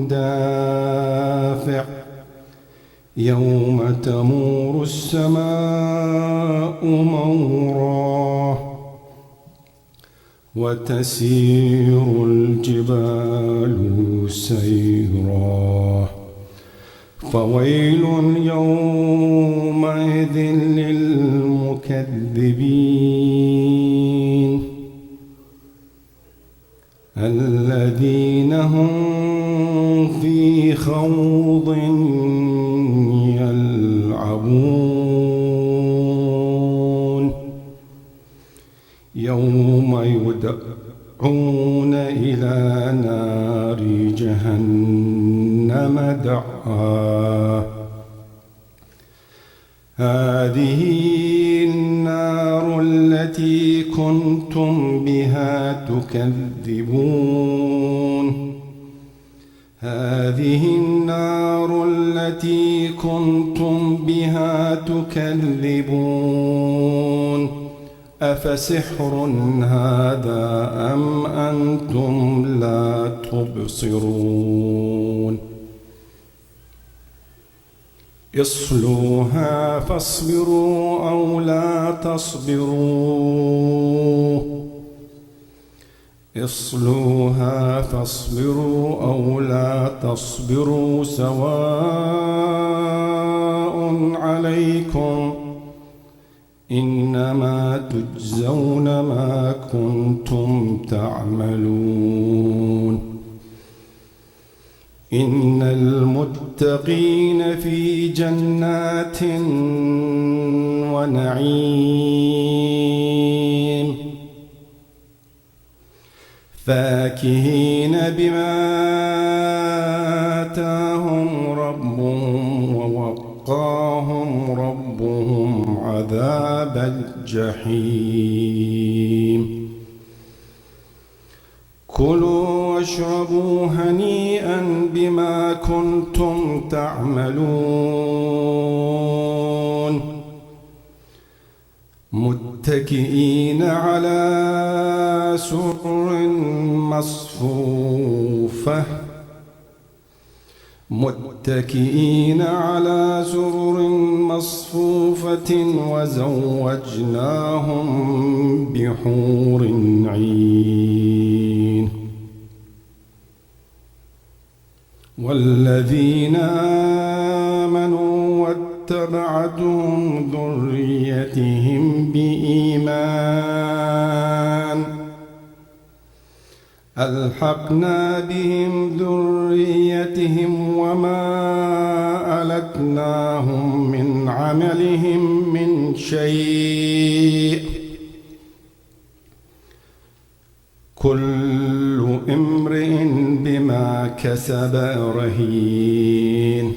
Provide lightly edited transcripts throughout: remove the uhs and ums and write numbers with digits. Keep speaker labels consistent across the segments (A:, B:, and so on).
A: دافع يوم تمور السماء مورا وتسير الجبال سيرا فويل يومئذ للمكذبين الذين هم في خوض يلعبون يوم يدعون إلى نار جهنم دعا هذه النار التي كنتم بها تكذبون هذه النار التي كنتم بها تكذبون أفسحر هذا أم أنتم لا تبصرون اصلوها فاصبروا أو لا تصبروا اصلوها فاصبروا أو لا تصبروا سواء عليكم إنما تجزون ما كنتم تعملون إن المتقين في جنات ونعيم فاكهين بما آتاهم ربهم ووقاهم ربهم عذاب الجحيم كلوا واشربوا هنيئا بما كنتم تعملون متكئين على سرر مصفوفة متكئين على سرر مصفوفة وزوجناهم بحور عين والذين آمنوا واتبعتهم ذريتهم بإيمان ألحقنا بهم ذريتهم وما ألتناهم من عملهم من شيء كل امرئ بما كسب رهين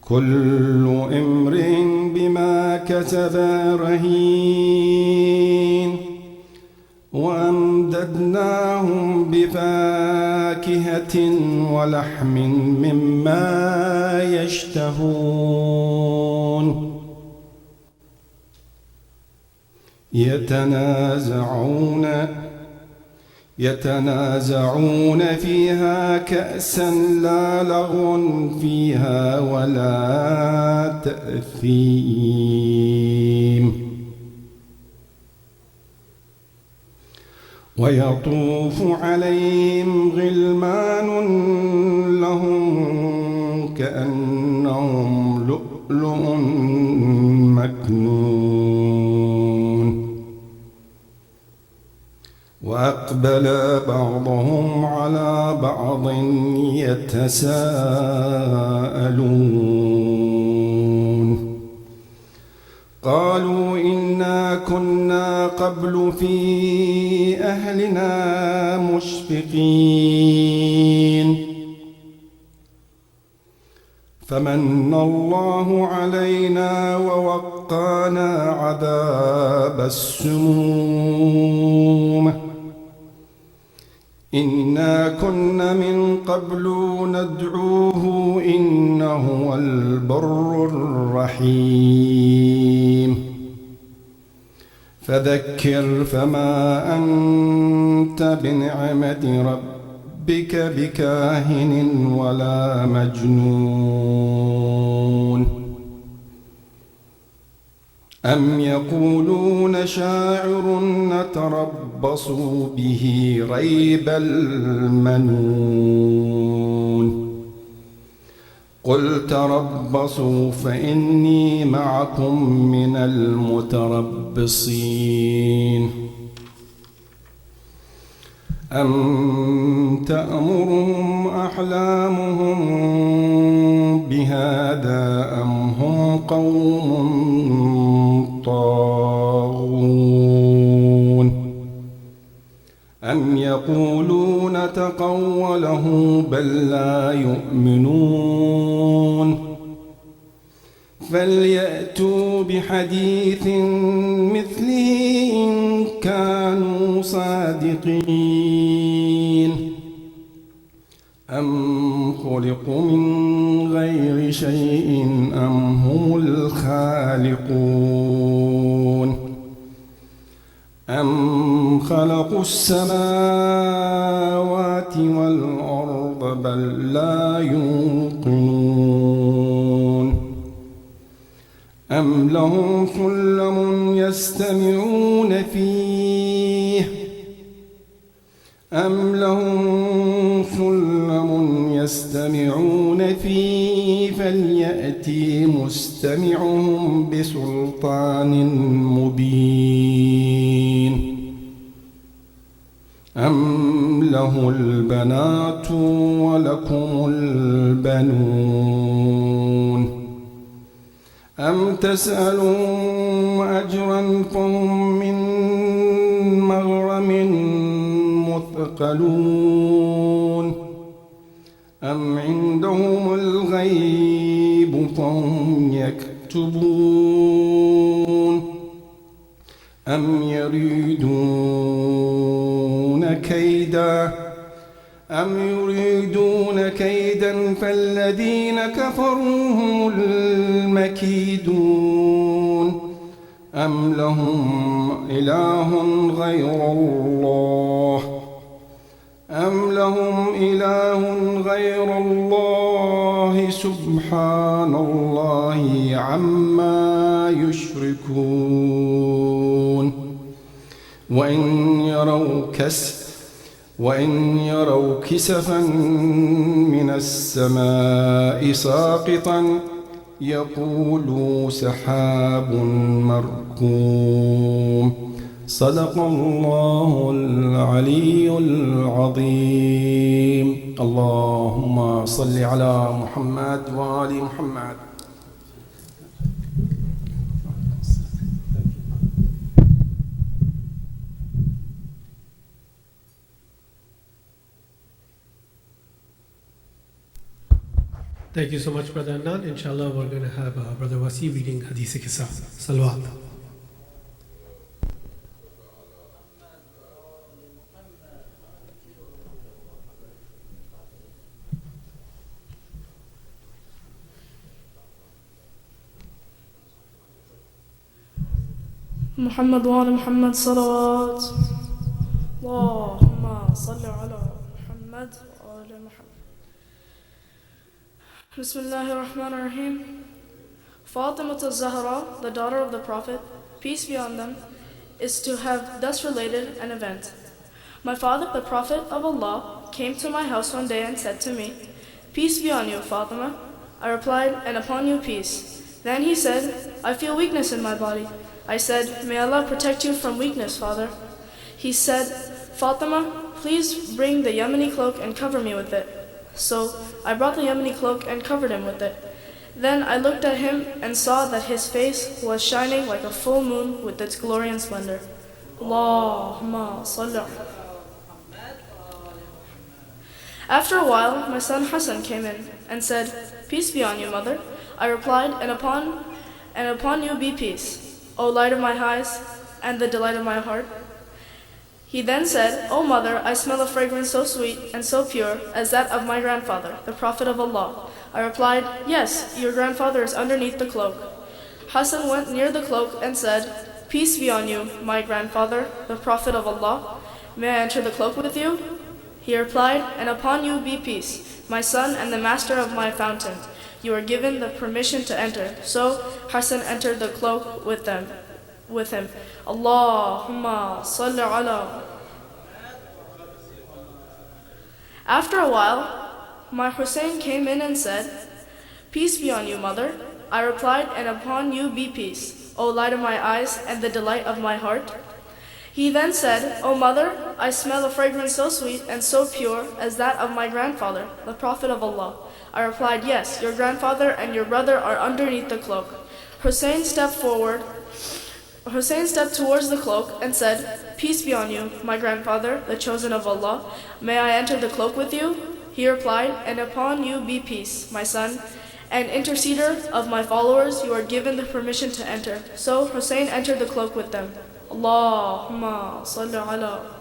A: كل امرئ بما كسب رهين وأمددناهم بفاكهة ولحم مما يشتهون يتنازعون فيها كأسا لا لغو فيها ولا تأثيم ويطوف عليهم غلمان لهم كأنهم لؤلؤ مكنون وأقبل بعضهم على بعض يتساءلون قالوا إنا كنا قبل في أهلنا مشفقين فمن الله علينا ووقانا عذاب السموم إنا كنا من قبل ندعوه إنه هو البر الرحيم فذكر فما أنت بنعمة ربك ربك بكاهن ولا مجنون أم يقولون شاعر نتربص به ريب المنون قل تربصوا فإني معكم من المتربصين أم تأمرهم أحلامهم بهذا أم هم قوم طاغون أم يقولون تقوله بل لا يؤمنون فليأتوا بحديث مثله إن كانوا صادقين أم خلقوا من غير شيء أم هم الخالقون أم خلقوا السماوات والأرض بل لا يوقنون أم لهم سلم يستمعون فيه أم لهم سلم يستمعون فيه فليأتي مستمعهم بسلطان مبين أم له البنات ولكم البنون أم تسألون أجرا فهم من مغرم مثقلون أم عندهم الغيب فهم يكتبون أم يريدون كيدا فالذين كفروا هم المكيدون أم لهم إله غير الله سبحان الله عما يشركون وإن يروا كسفا من السماء ساقطا يقولوا سحاب مركوم صدق الله العلي العظيم اللهم صل على محمد وآل محمد.
B: Thank you so much, Brother Anand. Inshallah, we're going to have Brother Wasi reading Hadith Qissa. Salawat.
C: محمد وآل محمد صلوات اللهم صل على محمد وآل محمد. Bismillahir Rahmanir Rahim. Fatima al-Zahra, the daughter of the Prophet, peace be on them, is to have thus related an event. My father, the Prophet of Allah, came to my house one day and said to me, "Peace be on you, Fatima." I replied, "And upon you peace." Then he said, "I feel weakness in my body." I said, "May Allah protect you from weakness, father." He said, "Fatima, please bring the Yemeni cloak and cover me with it." So I brought the Yemeni cloak and covered him with it. Then I looked at him and saw that his face was shining like a full moon with its glory and splendor. Allahumma salli. After a while, my son Hassan came in and said, "Peace be on you, mother." I replied, and upon you be peace, O light of my eyes and the delight of my heart." He then said, "O mother, I smell a fragrance so sweet and so pure as that of my grandfather, the Prophet of Allah." I replied, "Yes, your grandfather is underneath the cloak." Hassan went near the cloak and said, "Peace be on you, my grandfather, the Prophet of Allah. May I enter the cloak with you?" He replied, And upon you be peace, my son and the master of my fountain. You are given the permission to enter. So Hassan entered the cloak with him. Allahumma salli ala. After a while, my Hussein came in and said, Peace be on you, mother. I replied, And upon you be peace, O light of my eyes and the delight of my heart. He then said, O mother, I smell a fragrance so sweet and so pure as that of my grandfather, the Prophet of Allah. I replied, Yes, your grandfather and your brother are underneath the cloak. Hussein stepped towards the cloak and said, Peace be on you, my grandfather, the chosen of Allah. May I enter the cloak with you? He replied, And upon you be peace, my son. And interceder of my followers, you are given the permission to enter. So Hussein entered the cloak with them. Allahumma salli ala.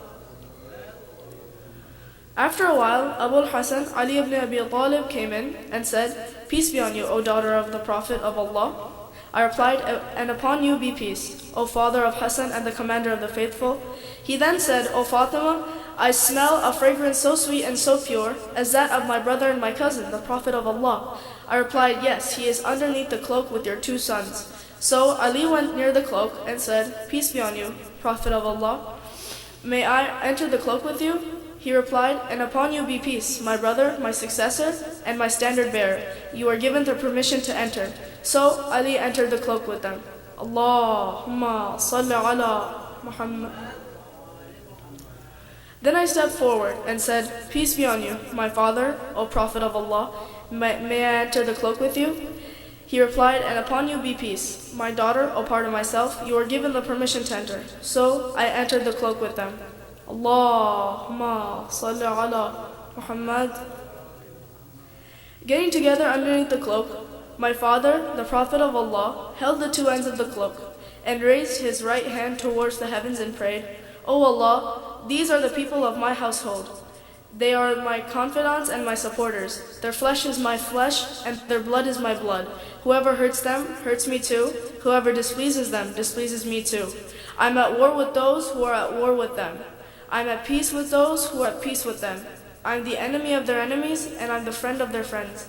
C: After a while, Abu Hassan, Ali ibn Abi Talib, came in and said, Peace be on you, O daughter of the Prophet of Allah. I replied, And upon you be peace, O father of Hassan and the commander of the faithful. He then said, O Fatima, I smell a fragrance so sweet and so pure as that of my brother and my cousin, the Prophet of Allah. I replied, Yes, he is underneath the cloak with your 2 sons. So Ali went near the cloak and said, Peace be on you, Prophet of Allah. May I enter the cloak with you? He replied, And upon you be peace, my brother, my successor, and my standard bearer. You are given the permission to enter. So Ali entered the cloak with them. Allahumma salli ala Muhammad. Then I stepped forward and said, Peace be on you, my father, O Prophet of Allah. May I enter the cloak with you? He replied, And upon you be peace. My daughter, O part of myself, you are given the permission to enter. So I entered the cloak with them. Allahumma salli ala Muhammad. Getting together underneath the cloak, my father, the Prophet of Allah, held the 2 ends of the cloak and raised his right hand towards the heavens and prayed, O Allah, these are the people of my household. They are my confidants and my supporters. Their flesh is my flesh, and their blood is my blood. Whoever hurts them, hurts me too. Whoever displeases them, displeases me too. I'm at war with those who are at war with them. I'm at peace with those who are at peace with them. I'm the enemy of their enemies, and I'm the friend of their friends.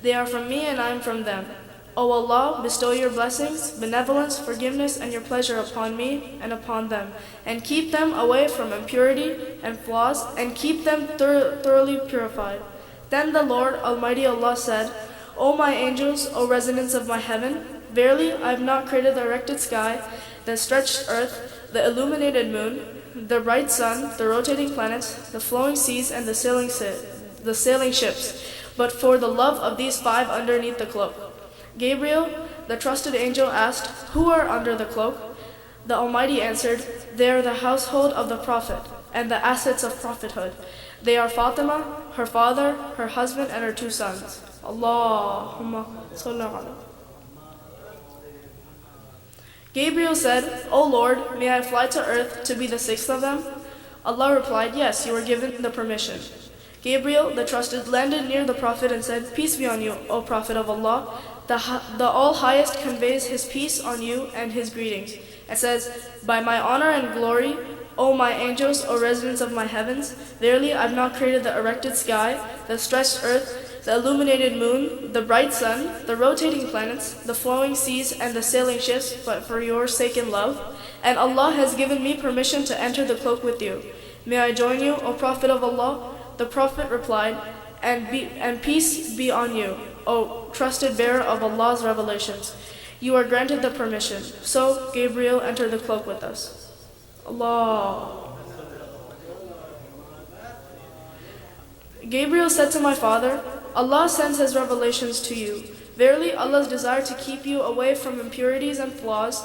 C: They are from me, and I am from them. O Allah, bestow your blessings, benevolence, forgiveness, and your pleasure upon me and upon them, and keep them away from impurity and flaws, and keep them thoroughly purified. Then the Lord Almighty Allah said, O my angels, O residents of my heaven, verily I have not created the erected sky, the stretched earth, the illuminated moon, the bright sun, the rotating planets, the flowing seas, and the sailing ships, but for the love of these 5 underneath the cloak. Gabriel, the trusted angel, asked, Who are under the cloak? The Almighty answered, They are the household of the Prophet, and the assets of prophethood. They are Fatima, her father, her husband, and her 2 sons. Allahumma salli ala. Gabriel said, O Lord, may I fly to earth to be the 6th of them? Allah replied, Yes, you are given the permission. Gabriel, the trusted, landed near the Prophet and said, Peace be on you, O Prophet of Allah. The All-Highest conveys His peace on you and His greetings, and says, By my honor and glory, O my angels, O residents of my heavens, verily I have not created the erected sky, the stretched earth, the illuminated moon, the bright sun, the rotating planets, the flowing seas, and the sailing ships, but for your sake and love. And Allah has given me permission to enter the cloak with you. May I join you, O Prophet of Allah? The Prophet replied, And peace be on you, O trusted bearer of Allah's revelations. You are granted the permission. So Gabriel entered the cloak with us. Allah. Gabriel said to my father, Allah sends His revelations to you. Verily Allah's desire to keep you away from impurities and flaws,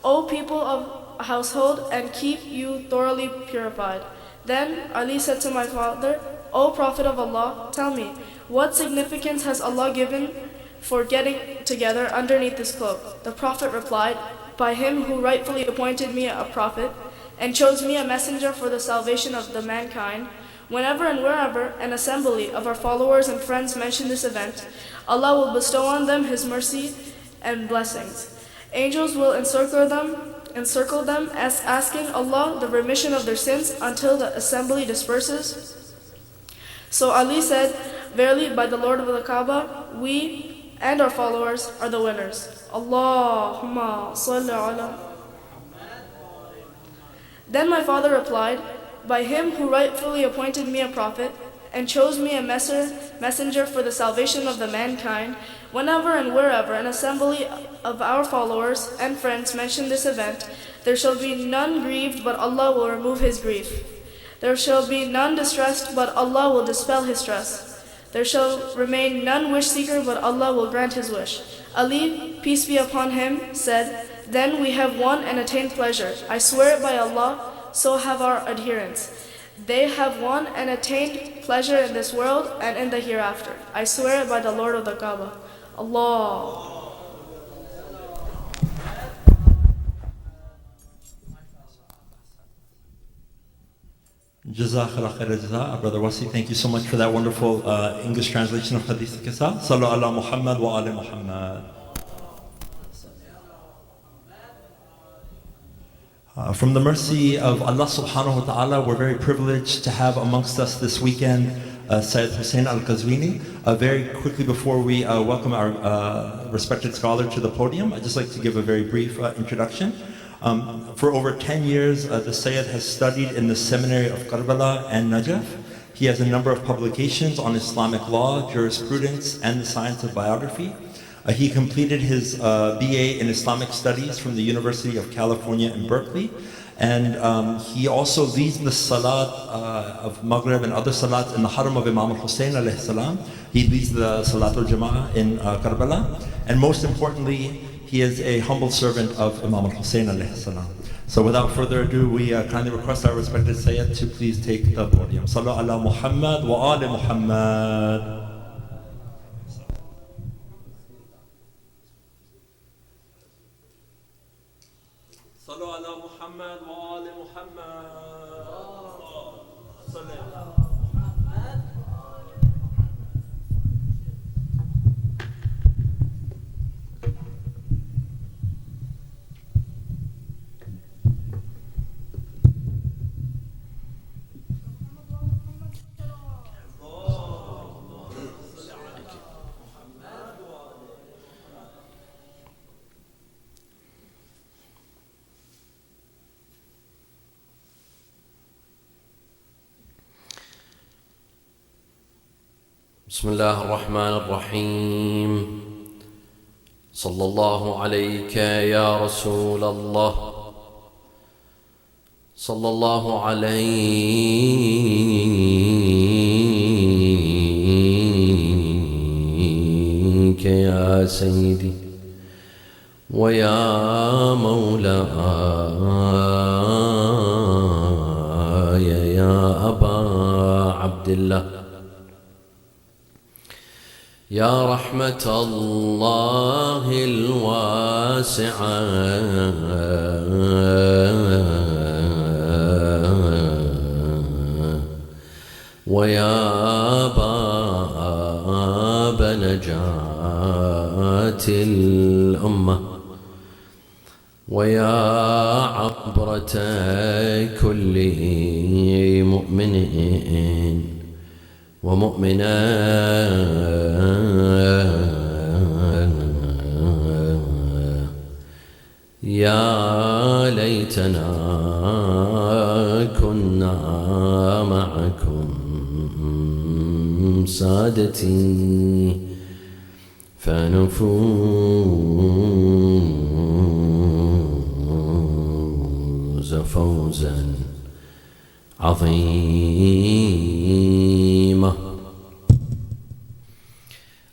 C: O people of household, and keep you thoroughly purified. Then Ali said to my father, O Prophet of Allah, tell me, what significance has Allah given for getting together underneath this cloak? The Prophet replied, By Him who rightfully appointed me a prophet, and chose me a messenger for the salvation of the mankind. Whenever and wherever an assembly of our followers and friends mention this event, Allah will bestow on them His mercy and blessings. Angels will encircle them as asking Allah the remission of their sins until the assembly disperses. So Ali said, "Verily, by the Lord of the Kaaba, we and our followers are the winners." Allahumma salli ala. Then my father replied, "By him who rightfully appointed me a prophet and chose me a messenger for the salvation of the mankind, whenever and wherever an assembly of our followers and friends mention this event, there shall be none grieved, but Allah will remove his grief. There shall be none distressed, but Allah will dispel his stress. There shall remain none wish seeker, but Allah will grant his wish." Ali, peace be upon him, said, "Then we have won and attained pleasure. I swear it by Allah, so have our adherents. They have won and attained pleasure in this world and in the hereafter. I swear it by the Lord of the Kaaba." Allah.
D: Jazakallah khair jaza. Brother Wasi, thank you so much for that wonderful English translation of Hadith Qissa. Sallu ala Muhammad wa ali Muhammad. From the mercy of Allah subhanahu wa ta'ala, we're very privileged to have amongst us this weekend Sayyid Hussein Al-Qazwini. Very quickly before we welcome our respected scholar to the podium, I'd just like to give a very brief introduction. For over 10 years, the Sayyid has studied in the seminary of Karbala and Najaf. He has a number of publications on Islamic law, jurisprudence, and the science of biography. He completed his BA in Islamic Studies from the University of California in Berkeley. And he also leads the salat of Maghrib and other salats in the Haram of Imam al-Hussein alayhi salam. He leads the Salatul Jama'ah in Karbala. And most importantly, he is a humble servant of Imam al-Hussein alayhi salam. So without further ado, we kindly request our respected Sayyid to please take the podium. Sallu ala Muhammad wa ali Muhammad. Sallu ala Muhammad wa ali Muhammad.
E: بسم الله الرحمن الرحيم. صلى الله عليك يا رسول الله. صلى الله عليك يا سيدي ويا مولاي يا أبا عبد الله. يا رحمة الله الواسعة ويا باب نجاة الأمة ويا عبرة كل مؤمن ومؤمنا يا ليتنا كنا معكم سادتي فنفوز فوزا عظيما.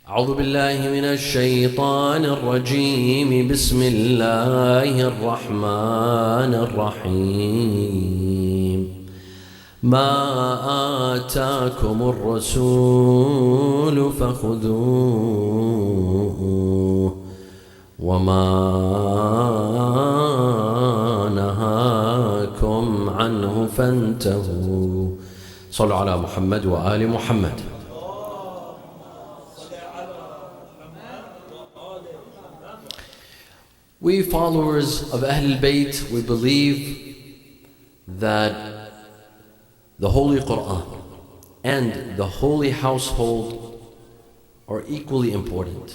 E: أعوذ بالله من الشيطان الرجيم. بسم الله الرحمن الرحيم. ما آتاكم الرسول فخذوه وما نهاكم عنه فانتهوا. صلوا على محمد وآل محمد. We followers of Ahlul Bayt, we believe that the Holy Quran and the holy household are equally important.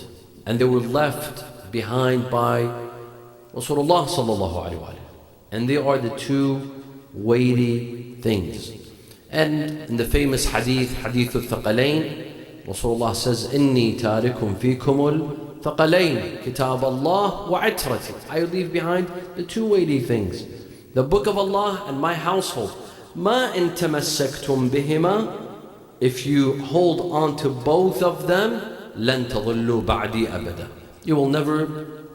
E: And they were left behind by Rasulullah sallallahu alaihi wasallam. And they are the two weighty things. And in the famous hadith, Hadith al-Thaqalain, Rasulullah says, Inni tarikum fikum al-Thaqalain, Kitab Allah wa itrati. I leave behind the two weighty things, the book of Allah and my household. Ma in tamassaktum bihima, if you hold on to both of them, lan tadillu ba'di abada. You will never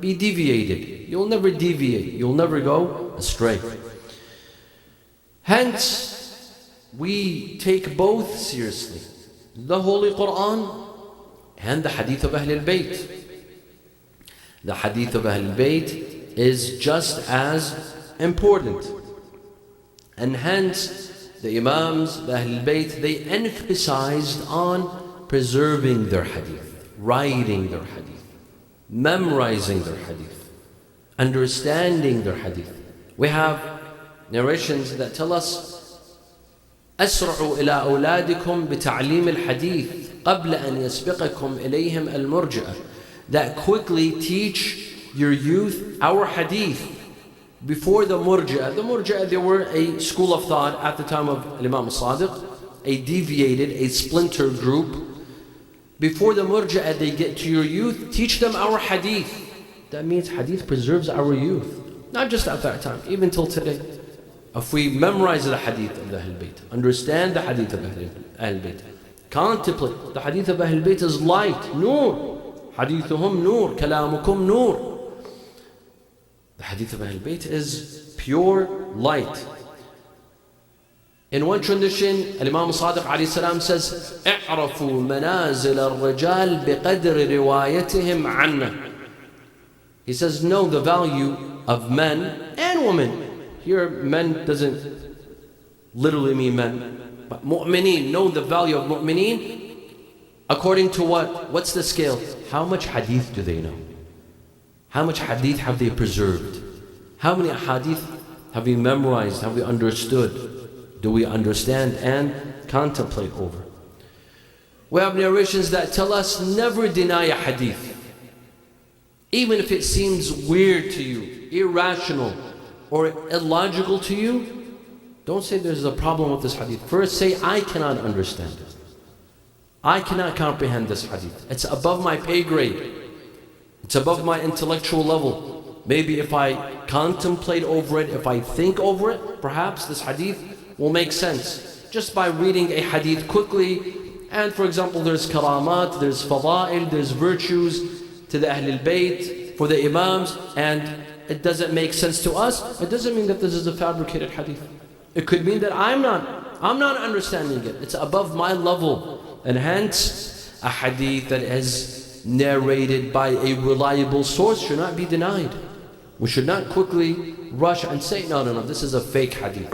E: be deviated. You will never deviate. You will never go astray. Hence, we take both seriously, the Holy Quran and the Hadith of Ahl al-Bayt. The Hadith of Ahl al-Bayt is just as important. And hence, the Imams, the Ahl al-Bayt, they emphasized on preserving their Hadith, writing their Hadith, memorizing their Hadith, understanding their Hadith. We have narrations that tell us أسرعوا إلى أولادكم بتعليم الحديث قبل أن يسبقكم إليهم المرجئة, that quickly teach your youth our hadith before the murji'ah. The murji'ah, they were a school of thought at the time of Imam al-Sadiq, a deviated, a splinter group. Before the murji'ah they get to your youth, teach them our hadith. That means hadith preserves our youth, not just at that time, even till today. If we memorize the hadith of the Ahl Bayt, understand the hadith of Ahl Bayt, contemplate, the hadith of Ahl Bayt is light, nur. Hadithuhum nur, kalamukum nur. The hadith of Ahl Bayt is pure light. In one tradition, Imam Sadiq alayhi salam says, اعرفوا منازل الرجال بقدر روايتهم عنا. He says, know the value of men and women. Here, men doesn't literally mean men, but mu'mineen, know the value of mu'mineen according to what? What's the scale? How much hadith do they know? How much hadith have they preserved? How many hadith have we memorized? Have we understood? Do we understand and contemplate over? We have narrations that tell us never deny a hadith. Even if it seems weird to you, irrational, or illogical to you, don't say there's a problem with this hadith. First say, I cannot understand it. I cannot comprehend this hadith. It's above my pay grade. It's above my intellectual level. Maybe if I contemplate over it, if I think over it, perhaps this hadith will make sense. Just by reading a hadith quickly, and for example, there's karamat, there's fada'il, there's virtues to the Ahl al-Bayt, for the Imams, and it doesn't make sense to us. It doesn't mean that this is a fabricated hadith. It could mean that I'm not understanding it. It's above my level. And hence, a hadith that is narrated by a reliable source should not be denied. We should not quickly rush and say, no, this is a fake hadith.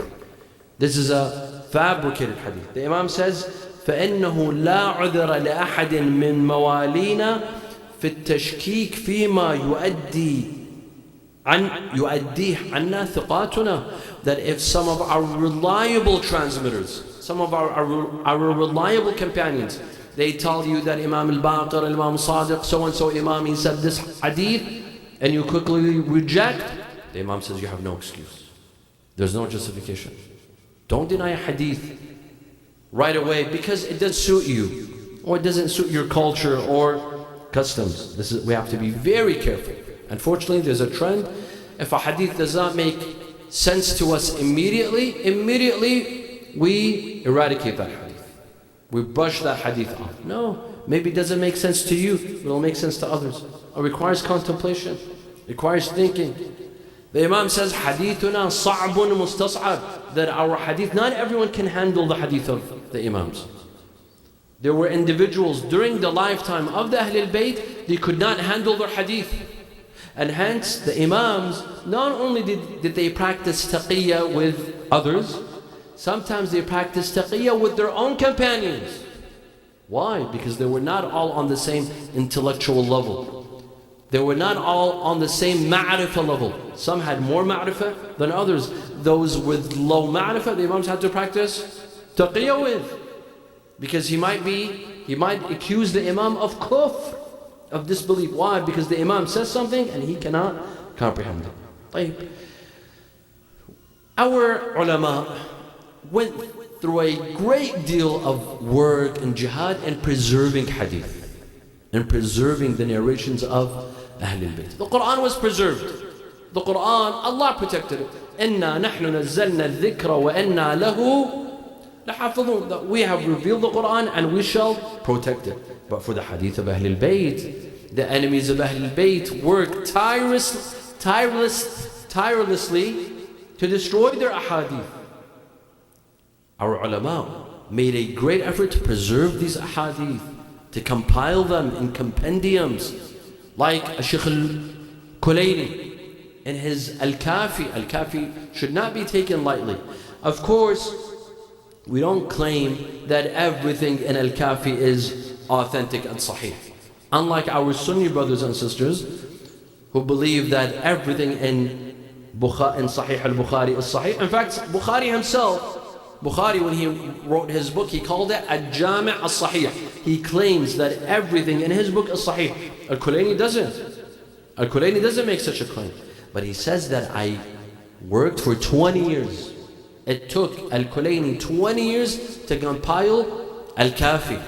E: This is a fabricated hadith. The Imam says, فَإِنَّهُ لَا عُذْرَ لَأَحَدٍ مِّن مَوَالِينَا فِي التَّشْكِيكِ فِيمَا يؤديه عنا ثقاتنا, that if some of our reliable transmitters, some of our reliable companions, they tell you that Imam al-Baqir, Imam al-Sadiq, so and so Imam, he said this hadith, and you quickly reject, the Imam says you have no excuse. There's no justification. Don't deny a hadith right away because it doesn't suit you, or it doesn't suit your culture or customs. We have to be very careful. Unfortunately, there's a trend. If a hadith does not make sense to us immediately we eradicate that hadith. We brush that hadith off. No, maybe it doesn't make sense to you, but it'll make sense to others. It requires contemplation, requires thinking. The Imam says, hadithuna sa'bun mustas'ab, that our hadith, not everyone can handle the hadith of the Imams. There were individuals during the lifetime of the Ahl al-Bayt, they could not handle their hadith. And hence the Imams, not only did they practice taqiyya with others, sometimes they practiced taqiyya with their own companions. Why? Because they were not all on the same intellectual level. They were not all on the same ma'rifah level. Some had more ma'rifah than others. Those with low ma'rifah, the Imams had to practice taqiyya with. Because he might accuse the Imam of kufr, of disbelief. Why? Because the Imam says something and he cannot comprehend it. طيب. Our ulama went through a great deal of work and jihad in preserving hadith, and preserving the narrations of Ahlul Bayt. The Quran was preserved. The Quran, Allah protected it. إِنَّا نَحْنُ نَزَّلْنَا الذِّكْرَ وَإِنَّا لَهُ لَحَافِظُونَ. That we have revealed the Quran and we shall protect it. But for the hadith of Ahlul Bayt, the enemies of Ahlul Bayt worked tirelessly to destroy their ahadith. Our ulama made a great effort to preserve these ahadith, to compile them in compendiums, like Shaykh al-Kulayni in his Al-Kafi. Al-Kafi should not be taken lightly. Of course, we don't claim that everything in Al-Kafi is authentic and sahih. Unlike our Sunni brothers and sisters who believe that everything in Sahih al-Bukhari is sahih. In fact, Bukhari himself, when he wrote his book, he called it Al-Jami' al-Sahih. He claims that everything in his book is sahih. Al-Kulayni doesn't. Al-Kulayni doesn't make such a claim. But he says that I worked for 20 years. It took Al-Kulayni 20 years to compile Al-Kafi.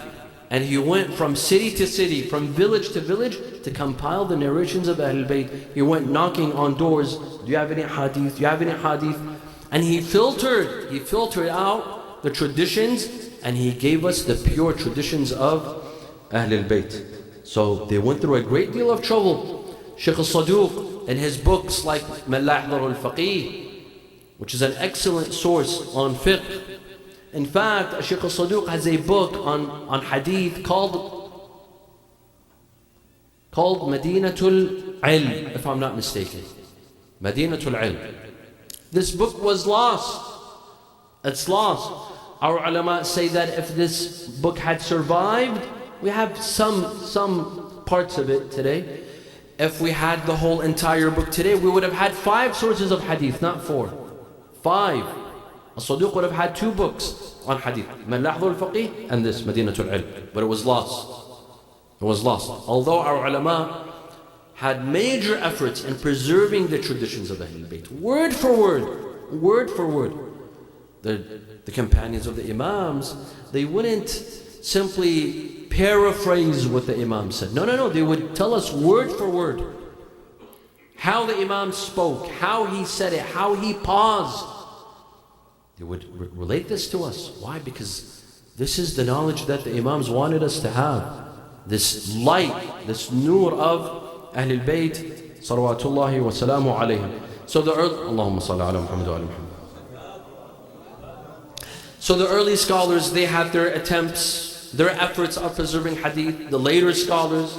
E: And he went from city to city, from village to village, to compile the narrations of Ahlul Bayt. He went knocking on doors. Do you have any hadith? Do you have any hadith? And he filtered out the traditions, and he gave us the pure traditions of Ahlul Bayt. So they went through a great deal of trouble. Shaykh al-Saduq, in his books like Man La Yahdharu al-Faqih, which is an excellent source on fiqh. In fact, Shaykh al-Saduq has a book on hadith called Madinatul Ilm, if I'm not mistaken. Madinatul Ilm. This book was lost. It's lost. Our ulama say that if this book had survived, we have some parts of it today. If we had the whole entire book today, we would have had 5 sources of hadith, not 4. 5. Al-Saduq would have had 2 books on hadith, Man La Yahdharu al-Faqih and this Madinatul Ilm. But it was lost. It was lost. Although our ulama had major efforts in preserving the traditions of Ahlul Bayt, word for word. The companions of the Imams, they wouldn't simply paraphrase what the Imam said. No, they would tell us word for word how the Imam spoke, how he said it, how he paused. They would relate this to us. Why? Because this is the knowledge that the Imams wanted us to have. This light, this nur of Ahlul Bayt, salawatullahi wa salamu alayhim. So the Allahumma salli ala Muhammad wa ala Muhammad. So the early scholars, they had their attempts, their efforts of preserving hadith. The later scholars,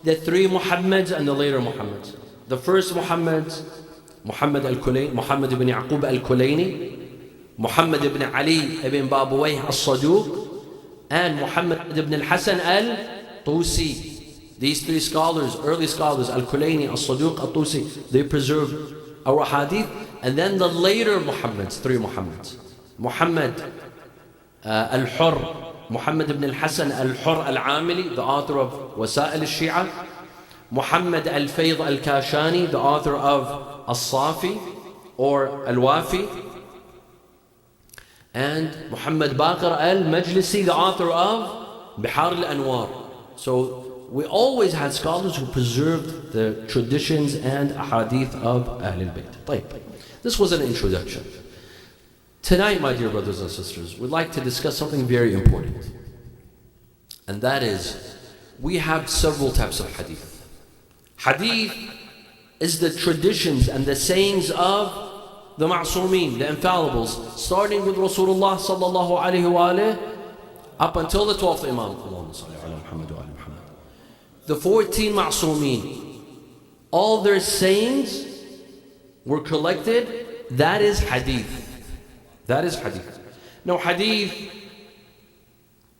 E: the 3 Muhammads and the later Muhammads. The first Muhammad al-Kulayni, Muhammad ibn Yaqub al-Kulayni, Muhammad ibn Ali ibn Babawayh al-Saduq, and Muhammad ibn al-Hasan al-Tusi. These 3 scholars, early scholars, al-Kulayni, al-Saduq, al-Tusi, they preserved our hadith. And then the later Muhammads, 3 Muhammads. Muhammad al-Hurr, Muhammad ibn al-Hasan al-Hurr al-Amili, the author of Wasa'il al-Shi'a. Muhammad al-Fayd al-Kashani, the author of As-Safi or Al-Wafi. And Muhammad Baqir al-Majlisi, the author of Bihar al-Anwar. So we always had scholars who preserved the traditions and ahadith of Ahlul Bayt. This was an introduction. Tonight, my dear brothers and sisters, we'd like to discuss something very important. And that is, we have several types of hadith. Hadith is the traditions and the sayings of the ma'soomeen, the infallibles, starting with Rasulullah sallallahu alayhi wa alayhi, up until the 12th Imam. The 14 ma'soomeen, all their sayings were collected. That is hadith. That is hadith. Now hadith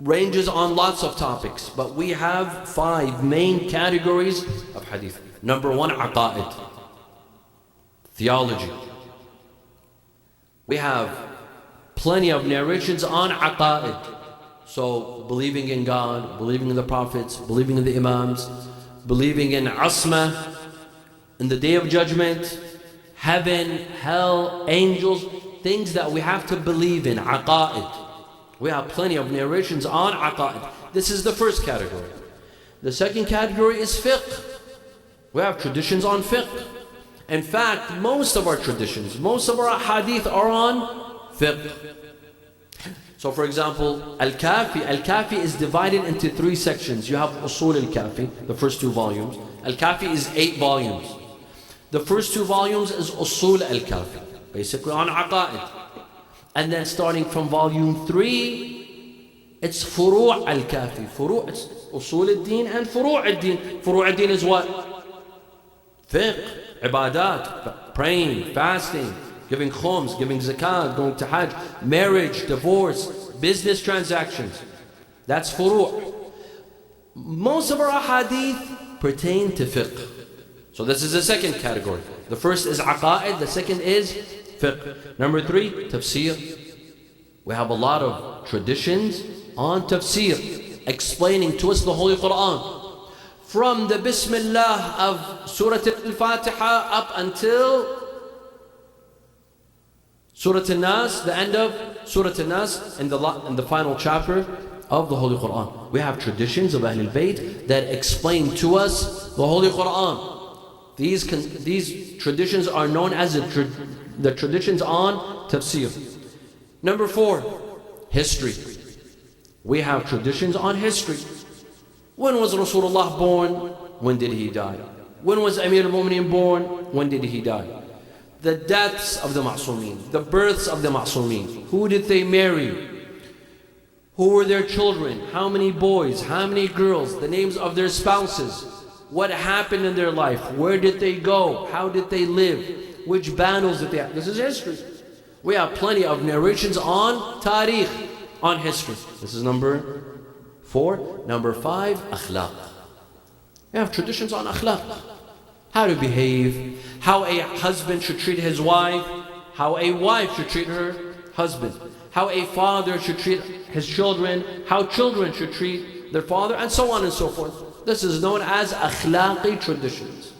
E: ranges on lots of topics, but we have 5 main categories of hadith. Number 1, aqa'id, theology. We have plenty of narrations on aqa'id, So believing in God, believing in the prophets, believing in the imams, believing in asma, in the day of judgment, heaven, hell, angels, things that we have to believe in, aqa'id. We have plenty of narrations on aqa'id. This is the first category. The second category is fiqh. We have traditions on fiqh. In fact, most of our traditions, most of our hadith are on fiqh. So for example, Al-Kafi is divided into 3 sections. You have Usul Al-Kafi, the first 2 volumes. Al-Kafi is 8 volumes. The first 2 volumes is Usul Al-Kafi, basically on aqa'id. And then starting from volume 3, it's Furu' Al-Kafi. Furu' it's Usul Al-Din and Furu' Al-Din. Furu' Al-Din is what? Fiqh, ibadat, praying, fasting, giving khums, giving zakat, going to hajj, marriage, divorce, business transactions. That's furu'. Most of our hadith pertain to fiqh. So this is the second category. The first is aqa'id, the second is fiqh. Number 3, tafsir. We have a lot of traditions on tafsir, explaining to us the Holy Quran. From the Bismillah of Surah Al-Fatiha up until Surah Al-Nas, the end of Surah Al-Nas, in the final chapter of the Holy Quran. We have traditions of Ahlul Bayt that explain to us the Holy Quran. These traditions are known as the traditions on tafsir. Number 4, history. We have traditions on history. When was Rasulullah born? When did he die? When was Amir al-Mu'mineen born? When did he die? The deaths of the Ma'sumeen, the births of the Ma'sumeen. Who did they marry? Who were their children? How many boys? How many girls? The names of their spouses. What happened in their life? Where did they go? How did they live? Which battles did they have? This is history. We have plenty of narrations on tariq, on history. This is number 4. Number 5, akhlaq. We have traditions on akhlaq. How to behave, how a husband should treat his wife, how a wife should treat her husband, how a father should treat his children, how children should treat their father, and so on and so forth. This is known as akhlaqi traditions.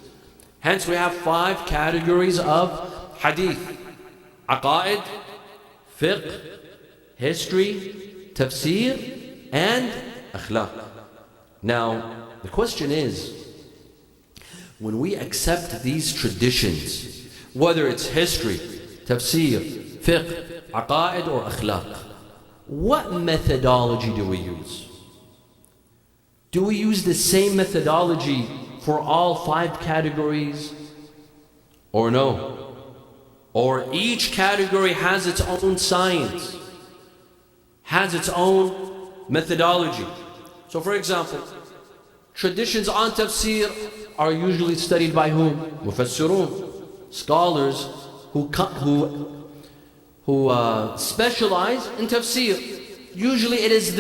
E: Hence we have 5 categories of hadith: aqa'id, fiqh, history, tafsir, and akhlaq. Now, the question is, when we accept these traditions, whether it's history, tafsir, fiqh, aqa'id, or akhlaq, what methodology do we use? Do we use the same methodology for all 5 categories, or no? Or each category has its own science, has its own methodology? So for example, traditions on tafsir are usually studied by whom? Mufassirun, scholars who specialize in tafsir. Usually it is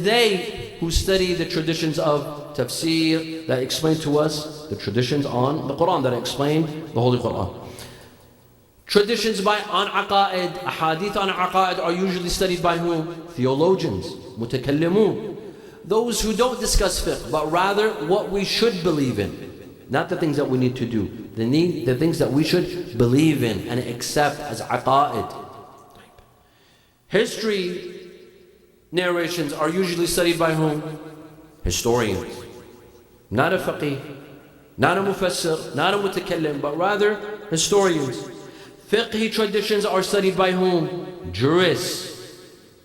E: they who study the traditions of tafsir that explain to us the traditions on the Quran, that explain the Holy Quran. Traditions on aqa'id, ahadith on aqa'id are usually studied by whom? Theologians, mutakallimun. Those who don't discuss fiqh, but rather what we should believe in. Not the things that we need to do. The things that we should believe in and accept as aqa'id. History narrations are usually studied by whom? Historians. Not a faqih, not a mufassir, not a mutakallim, but rather historians. Fiqhi traditions are studied by whom? Jurists,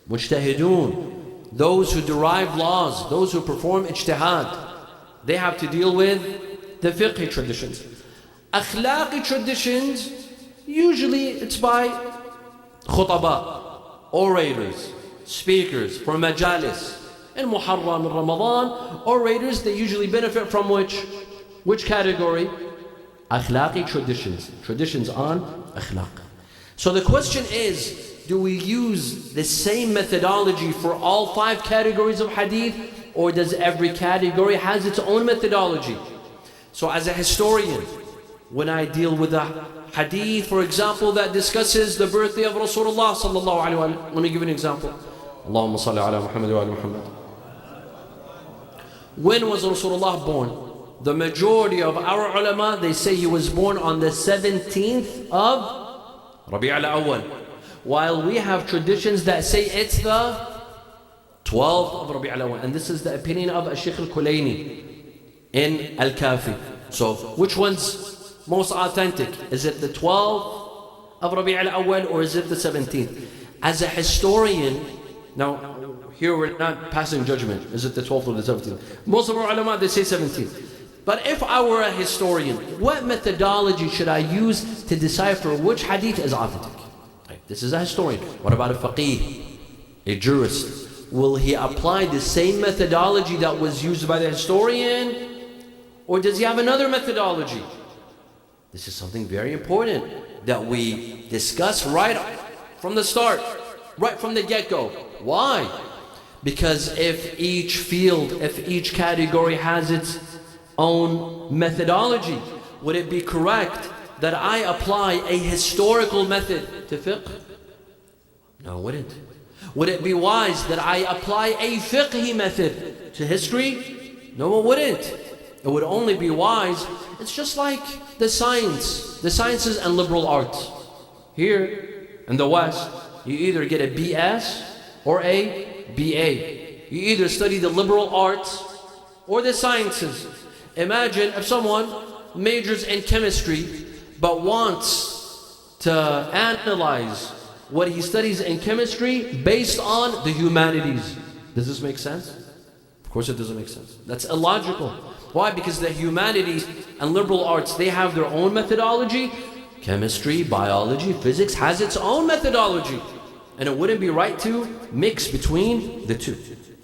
E: mujtahidun, those who derive laws, those who perform ijtihad. They have to deal with the fiqhi traditions. Akhlaqi traditions, usually it's by khutaba, orators, speakers for majalis. In Muharram and Ramadan, orators, they usually benefit from which category? Akhlaqi traditions. Traditions on akhlaq. So the question is, do we use the same methodology for all 5 categories of hadith, or does every category has its own methodology? So as a historian, when I deal with a hadith, for example, that discusses the birthday of Rasulullah sallallahu alaihi wasallam. Let me give you an example. Allahumma salli ala Muhammad wa ala Muhammad. When was Rasulullah born? The majority of our ulama, they say he was born on the 17th of Rabi' al-Awwal. While we have traditions that say it's the 12th of Rabi' al-Awwal. And this is the opinion of Shaykh al-Kulayni in Al-Kafi. So which one's most authentic? Is it the 12th of Rabi' al-Awwal or is it the 17th? As a historian, now here we're not passing judgment. Is it the 12th or the 17th? Most of our ulama, they say 17th. But if I were a historian, what methodology should I use to decipher which hadith is authentic? This is a historian. What about a faqih, a jurist? Will he apply the same methodology that was used by the historian? Or does he have another methodology? This is something very important that we discuss right from the start, right from the get-go. Why? Because if each field, if each category has its own methodology, would it be correct that I apply a historical method to fiqh? No, it wouldn't. Would it be wise that I apply a fiqhi method to history? No, it wouldn't. It would only be wise. It's just like the sciences and liberal arts. Here in the West, you either get a BS or a BA. You either study the liberal arts or the sciences. Imagine if someone majors in chemistry but wants to analyze what he studies in chemistry based on the humanities. Does this make sense? Of course it doesn't make sense. That's illogical. Why? Because the humanities and liberal arts, they have their own methodology. Chemistry, biology, physics has its own methodology. And it wouldn't be right to mix between the two.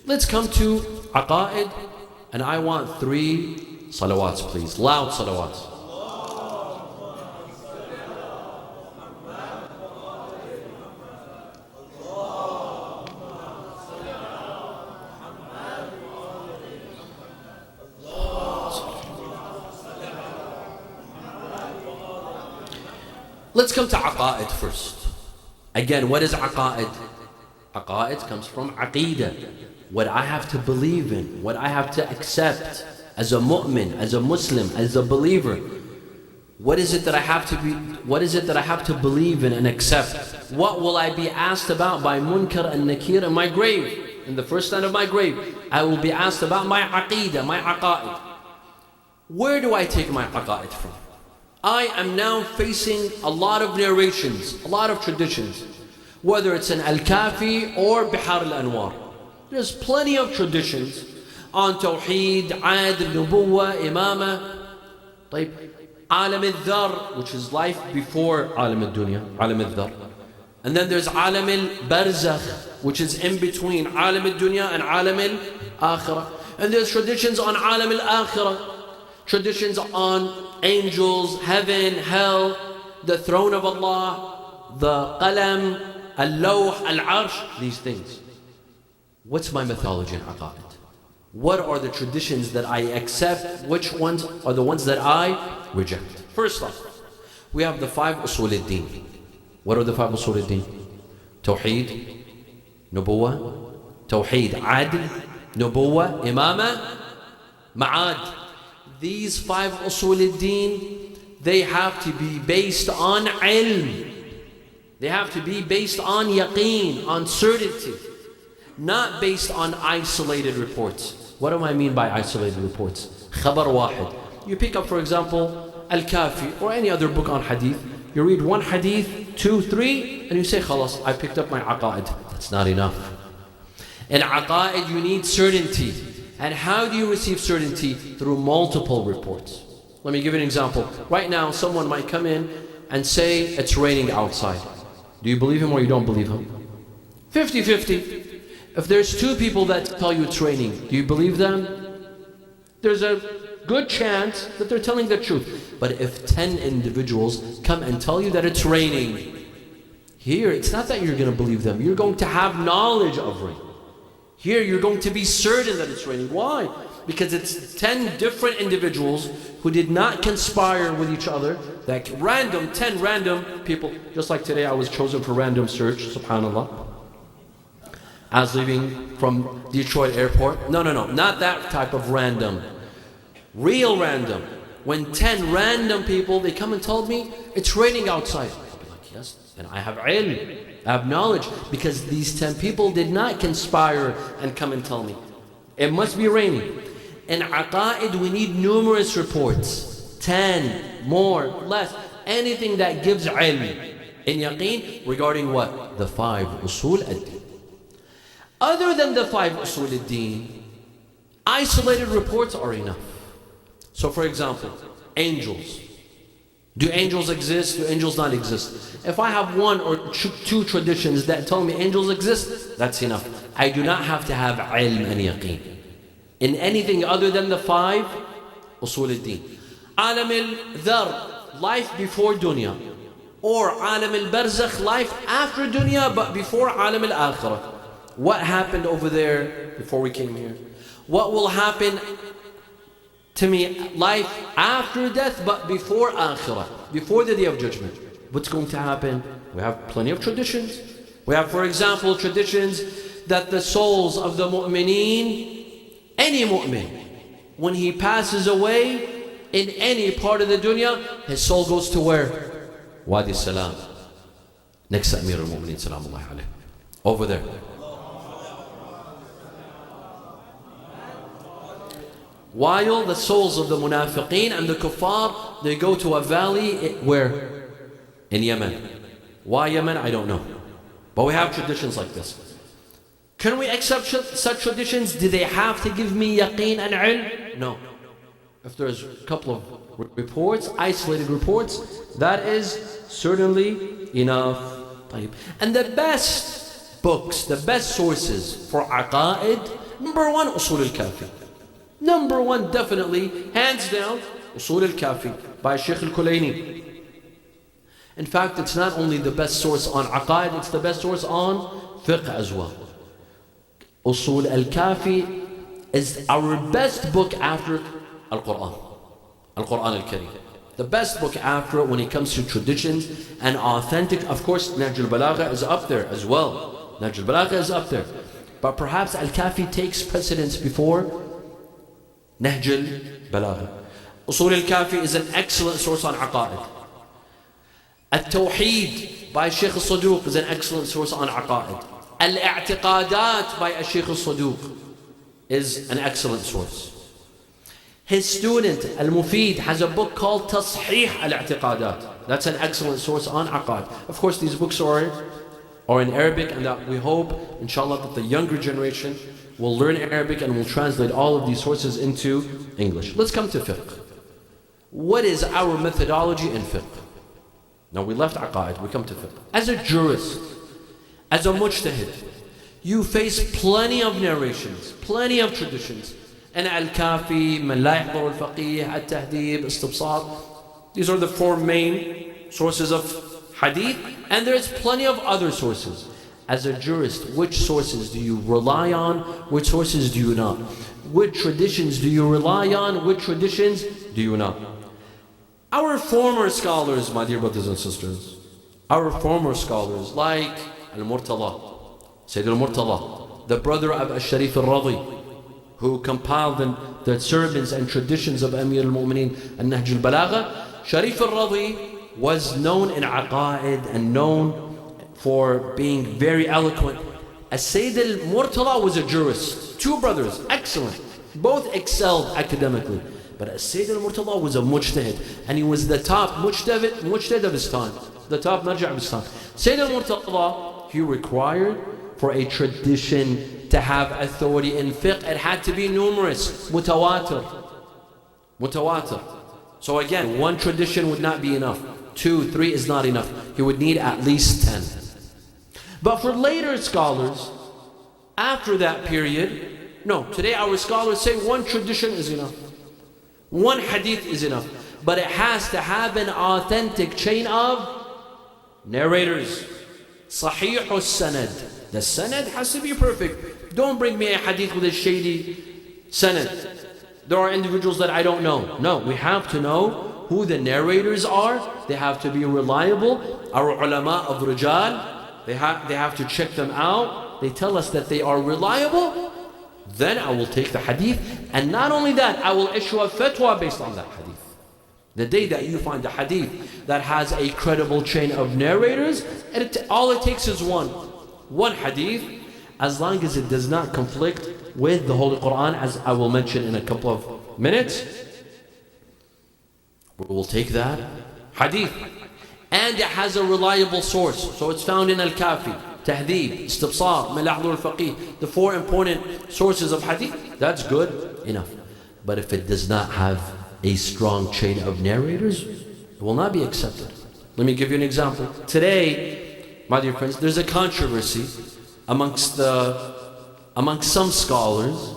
E: Let's come to aqa'id. And I want 3 salawats, please. Loud salawats. Let's come to aqa'id first. Again, what is aqa'id? Aqa'id comes from aqeedah. What I have to believe in, what I have to accept as a mu'min, as a Muslim, as a believer. What is it that I have to be? What is it that I have to believe in and accept? What will I be asked about by Munkar and Nakir in my grave? In the first night of my grave, I will be asked about my aqeedah, my aqa'id. Where do I take my aqa'id from? I am now facing a lot of narrations, a lot of traditions, whether it's in Al-Kafi or Bihar al-Anwar. There's plenty of traditions on Tawheed, Adl, Nubuwa, Imama, Alam al-Dhar, which is life before Alam al-Dunya, Alam al-Dhar. And then there's Alam al-Barzakh, which is in between Alam al-Dunya and Alam al-Akhirah. And there's traditions on Alam al-Akhirah, traditions on angels, heaven, hell, the throne of Allah, the qalam, al-lawh, al-arsh, these things. What's my methodology in aqa'id? What are the traditions that I accept? Which ones are the ones that I reject? First off, we have the 5 usul al-din. What are the 5 usul al-din? Tawheed, Nubuwa, Tawheed, Adl, Nubuwa, Imama, Ma'ad. These 5 usul al-din, they have to be based on ilm. They have to be based on yaqeen, on certainty, not based on isolated reports. What do I mean by isolated reports? Khabar wahid. You pick up, for example, Al-Kafi or any other book on hadith. You read 1 hadith, 2, 3, and you say, khalas, I picked up my aqa'id. That's not enough. In aqa'id, you need certainty. And how do you receive certainty? Through multiple reports. Let me give you an example. Right now, someone might come in and say it's raining outside. Do you believe him or you don't believe him? 50-50. If there's 2 people that tell you it's raining, do you believe them? There's a good chance that they're telling the truth. But if 10 individuals come and tell you that it's raining, here it's not that you're going to believe them. You're going to have knowledge of rain. Here you're going to be certain that it's raining. Why? Because it's 10 different individuals who did not conspire with each other. That 10 random people. Just like today I was chosen for random search, subhanAllah. I was leaving from Detroit airport. No, not that type of random. Real random. When 10 random people, they come and told me, it's raining outside. I'll be like, yes, and I have ilm, I have knowledge, because these 10 people did not conspire and come and tell me. It must be raining. In aqa'id, we need numerous reports. 10, more, less, anything that gives ilm. In yaqeen, regarding what? The 5 usul ad-din. Other than the 5 usul ad-din, isolated reports are enough. So for example, angels. Do angels exist? Do angels not exist? If I have 1 or 2 traditions that tell me angels exist, that's enough. I do not have to have ilm and yaqeen. In anything other than the 5 usul al-din. Alam al-dhar, life before dunya. Or alam al-barzakh, life after dunya but before alam al-akhirah. What happened over there before we came here? What will happen to me, life after death but before akhirah, before the day of judgment? What's going to happen? We have plenty of traditions. We have, for example, traditions that the souls of the mu'mineen, any mu'min, when he passes away in any part of the dunya, his soul goes to where? Wadi Salam, next to Amir al-Mu'mineen salamullahi alayhi, over there. While the souls of the munafiqeen and the kuffar, they go to a valley, where? In Yemen. Why Yemen? I don't know. But we have traditions like this. Can we accept such traditions? Do they have to give me yaqeen and ilm? No. If there's a couple of reports, isolated reports, that is certainly enough. And the best books, the best sources for aqa'id, number 1, Usul al-Kafi. Number 1, definitely, hands down, Usul al-Kafi by Shaykh al-Kulayni. In fact, it's not only the best source on aqa'id, it's the best source on fiqh as well. Usul al-Kafi is our best book after Al-Quran. Al-Quran al-Karim. The best book after it when it comes to traditions and authentic. Of course, Nahj al-Balagha is up there as well. Nahj al-Balagha is up there. But perhaps al-Kafi takes precedence before Nahj al-Balagha. Usul al-Kafi is an excellent source on aqa'id. At-Tawheed by Shaykh al-Saduq is an excellent source on aqa'id. Al-I'tiqadat by Shaykh al-Saduq is an excellent source. His student Al-Mufid has a book called Tasheeh al-I'tiqadat. That's an excellent source on aqa'id. Of course, these books are in Arabic, and that we hope, inshallah, that the younger generation will learn Arabic and will translate all of these sources into English. Let's come to fiqh. What is our methodology in fiqh? Now we left aqa'id, we come to fiqh. As a jurist, as a mujtahid, you face plenty of narrations, plenty of traditions. And Al-Kafi, Man La Yahduru Al-Faqih, At-Tahdib, Istibsat. These are the 4 main sources of hadith. And there's plenty of other sources. As a jurist, which sources do you rely on? Which sources do you not? Which traditions do you rely on? Which traditions do you not? Our former scholars, my dear brothers and sisters, our former scholars like Al-Murtala, Sayyid Al-Murtala, the brother of Al-Sharif Al-Radhi, who compiled the sermons and traditions of Amir al-Mu'mineen and Nahj al-Balagha. Sharif al-Radhi was known in aqa'id and known for being very eloquent. As-Sayyid al-Murtala was a jurist. 2 brothers, excellent. Both excelled academically. But As-Sayyid al-Murtala was a mujtahid. And he was the top mujtahid of his time. The top marja' of his time. Sayyid al-Murtala, he required for a tradition to have authority in fiqh, it had to be numerous, mutawatir. So again, 1 tradition would not be enough. 2, 3 is not enough. He would need at least 10. But for later scholars, after that period, no, today our scholars say 1 tradition is enough. 1 hadith is enough. But it has to have an authentic chain of narrators. Sahih al-sanad. The sanad has to be perfect. Don't bring me a hadith with a shady sanad. There are individuals that I don't know. No, we have to know who the narrators are. They have to be reliable. Our ulama of rijal, they have to check them out. They tell us that they are reliable. Then I will take the hadith. And not only that, I will issue a fatwa based on that hadith. The day that you find a hadith that has a credible chain of narrators, all it takes is one hadith, as long as it does not conflict with the Holy Quran, as I will mention in a couple of minutes. We will take that hadith. And it has a reliable source. So it's found in Al-Kafi, Tahdhib, Istibsar, Malahdur al-Faqih, the 4 important sources of hadith. That's good enough. But if it does not have a strong chain of narrators, it will not be accepted. Let me give you an example. Today, my dear friends, there's a controversy amongst some scholars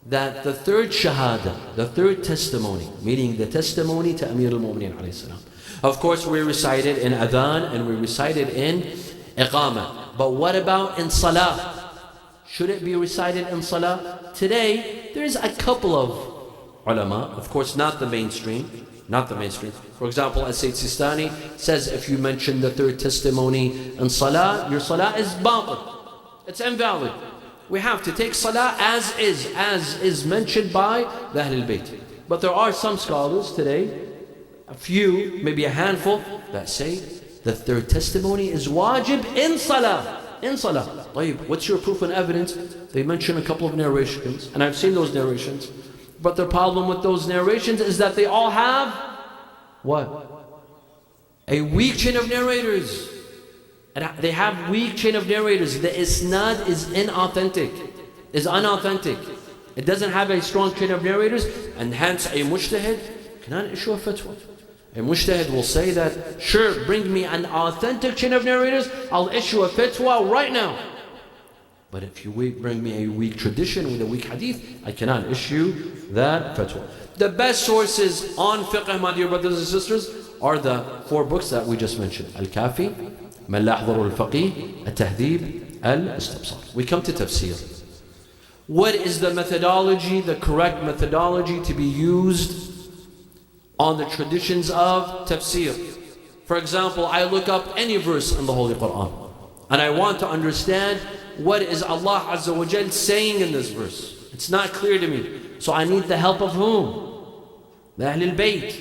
E: that the third shahada, the third testimony, meaning the testimony to Amir al-Mu'mineen alayhi salam. Of course, we recite it in adhan and we recite it in iqamah. But what about in salah? Should it be recited in salah? Today, there's a couple of ulama, of course not the mainstream. For example, as Sayyid Sistani says, if you mention the third testimony in salah, your salah is batil. It's invalid. We have to take salah as is mentioned by the Ahlul Bayt. But there are some scholars today, a few, maybe a handful, that say the third testimony is wajib in salah. In salah. What's your proof and evidence? They mention a couple of narrations, and I've seen those narrations. But the problem with those narrations is that they all have what? A weak chain of narrators. And they have weak chain of narrators. The isnad is inauthentic, is unauthentic. It doesn't have a strong chain of narrators, and hence a mujtahid cannot issue a fatwa. A mujtahid will say that, sure, bring me an authentic chain of narrators, I'll issue a fatwa right now. But if you bring me a weak tradition with a weak hadith, I cannot issue that fatwa. The best sources on fiqh, my dear brothers and sisters, are the 4 books that we just mentioned. Al-Kafi, Malahdur al-Faqih, Al-Tahdhib, Al-Istibsar. We come to tafsir. What is the methodology, the correct methodology to be used on the traditions of tafsir? For example, I look up any verse in the Holy Quran and I want to understand what is Allah Azza wa Jal saying in this verse. It's not clear to me. So I need the help of whom? The Ahlul Bayt.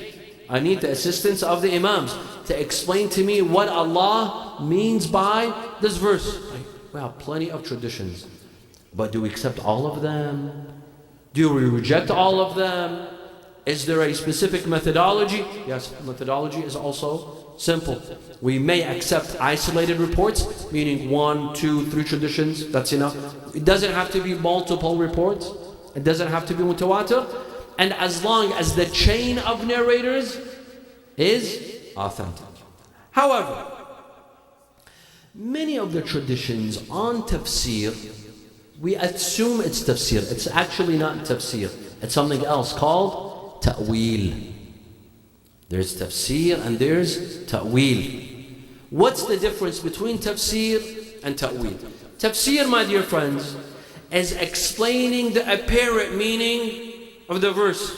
E: I need the assistance of the Imams to explain to me what Allah means by this verse. We have plenty of traditions. But do we accept all of them? Do we reject all of them? Is there a specific methodology? Yes, methodology is also simple. We may accept isolated reports, meaning 1, 2, 3 traditions, that's enough. It doesn't have to be multiple reports. It doesn't have to be mutawatir. And as long as the chain of narrators is authentic. However, many of the traditions on tafsir, we assume it's tafsir. It's actually not tafsir. It's something else called ta'wil. There's tafsir and there's ta'wil. What's the difference between tafsir and ta'wil? Tafsir, my dear friends, is explaining the apparent meaning of the verse.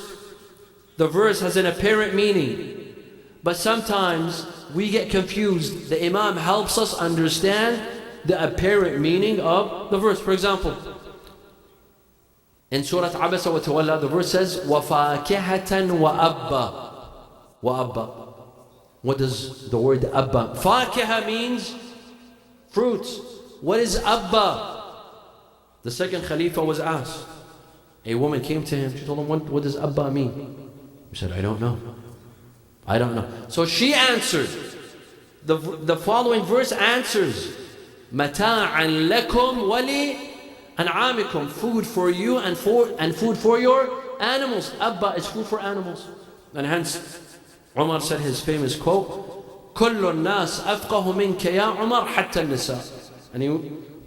E: The verse has an apparent meaning, but sometimes we get confused. The Imam helps us understand the apparent meaning of the verse. For example, in Surah Abasa wa Tawalla, the verse says, وَفَاكِهَةً وَأَبَّا. وَأَبَّا. What does the word Abba? Fakiha means fruits. What is Abba? The second Khalifa was asked. A woman came to him. She told him, what does Abba mean? He said, I don't know. I don't know. So she answered. The following verse answers, مَتَاعًا لَكُمْ وَلِأَنْعَامِكُمْ. Food for you and food for your animals. Abba is food for animals. And hence, Umar said his famous quote, كُلُّ النَّاسِ أَفْقَهُ مِنْكَ يَا عُمَرْ حَتَّى النِّسَاء. And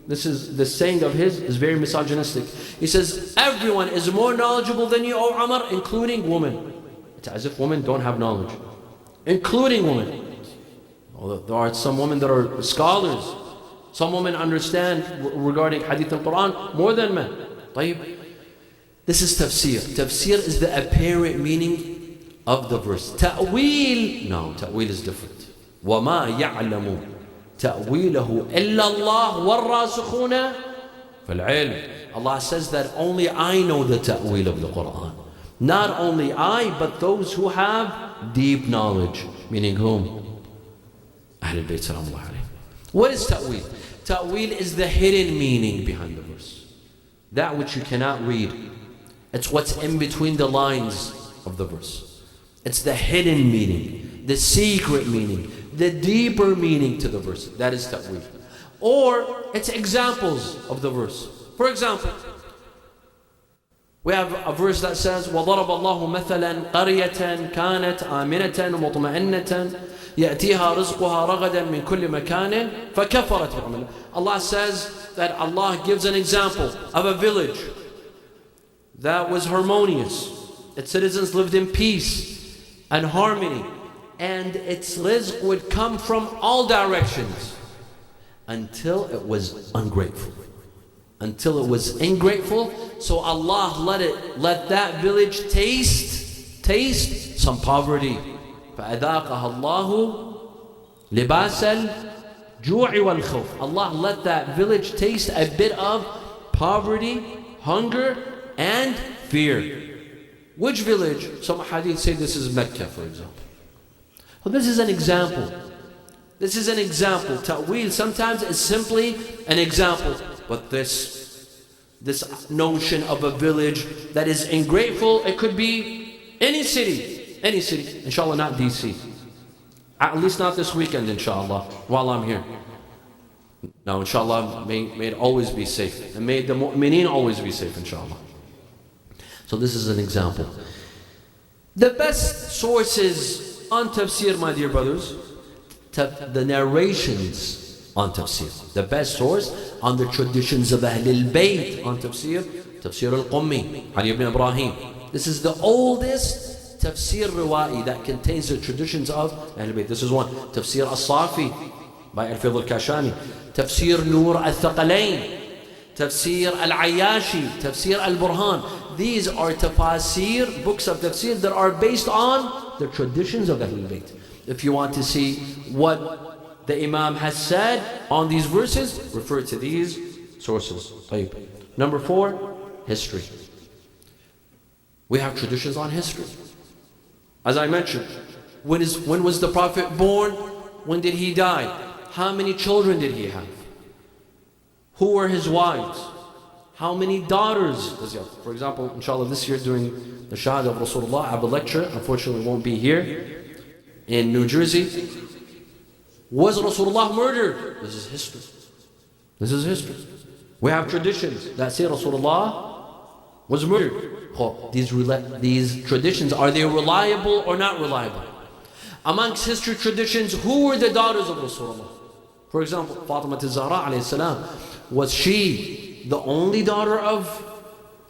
E: this is the saying of his is very misogynistic. He says, everyone is more knowledgeable than you, O Umar, including women. It's as if women don't have knowledge. Including women. Although there are some women that are scholars. Some women understand regarding hadith and Quran more than men. طيب. This is tafsir. Tafsir is the apparent meaning of the verse. Ta'weel, no, ta'weel is different. وَمَا يَعْلَمُ تَأْوِيلَهُ إِلَّا اللَّهُ وَالرَّاسِخُونَ فَالْعِلْمِ. Allah says that only I know the ta'weel of the Quran. Not only I, but those who have deep knowledge. Meaning whom? Ahlul Bayt sallallahu alayhi. What is ta'weel? Ta'weel is the hidden meaning behind the verse. That which you cannot read. It's what's in between the lines of the verse. It's the hidden meaning, the secret meaning, the deeper meaning to the verse. That is ta'weel. Or it's examples of the verse. For example, we have a verse that says, وَضَرَبَ اللَّهُ مَثَلًا قَرْيَةً كَانَتْ آمِنَةً وَمُطْمَئِنَّةً يَأْتِيهَا رِزْقُهَا رَغَدًا مِنْ كُلِّ مَكَانٍ فَكَفَرَتْ بِأَنْعُمِ اللَّهِ. Allah says that Allah gives an example of a village that was harmonious. Its citizens lived in peace and harmony, and its rizq would come from all directions until it was ungrateful. Until it was ingrateful, so Allah let that village taste some poverty. فَأَذَاقَهَا اللَّهُ لِبَاسَ الْجُوعِ وَالْخَوْفِ. Allah let that village taste a bit of poverty, hunger, and fear. Which village? Some hadith say this is Mecca, for example. Well, this is an example. This is an example. Ta'weel sometimes is simply an example. But this notion of a village that is ungrateful, it could be any city. Any city. Inshallah, not DC. At least not this weekend, inshallah, while I'm here. Now, inshallah, may it always be safe. And may the mu'mineen always be safe, inshallah. So this is an example. The best sources on tafsir, my dear brothers, the narrations on tafsir. The best source on the traditions of Ahlul Bayt on tafsir, Tafsir al-Qummi, Ali ibn Ibrahim. This is the oldest tafsir riwa'i that contains the traditions of Ahlul Bayt. This is one. Tafsir al-Safi by Al-Fidh al-Kashani. Tafsir Nur al-Thaqalain. Tafsir al-Ayyashi. Tafsir al-Burhan. These are tafasir, books of tafsir that are based on the traditions of Ahlul Bayt. If you want to see what the Imam has said on these verses, refer to these sources. Number 4, history. We have traditions on history. As I mentioned, when was the Prophet born? When did he die? How many children did he have? Who were his wives? How many daughters does he have? For example, inshallah, this year during the Shahada of Rasulullah, I have a lecture. Unfortunately, won't be here. In New Jersey. Was Rasulullah murdered? This is history. This is history. We have traditions that say Rasulullah was murdered. These traditions, are they reliable or not reliable? Amongst history traditions, who were the daughters of Rasulullah? For example, Fatima al-Zahra alayhi salam, was she the only daughter of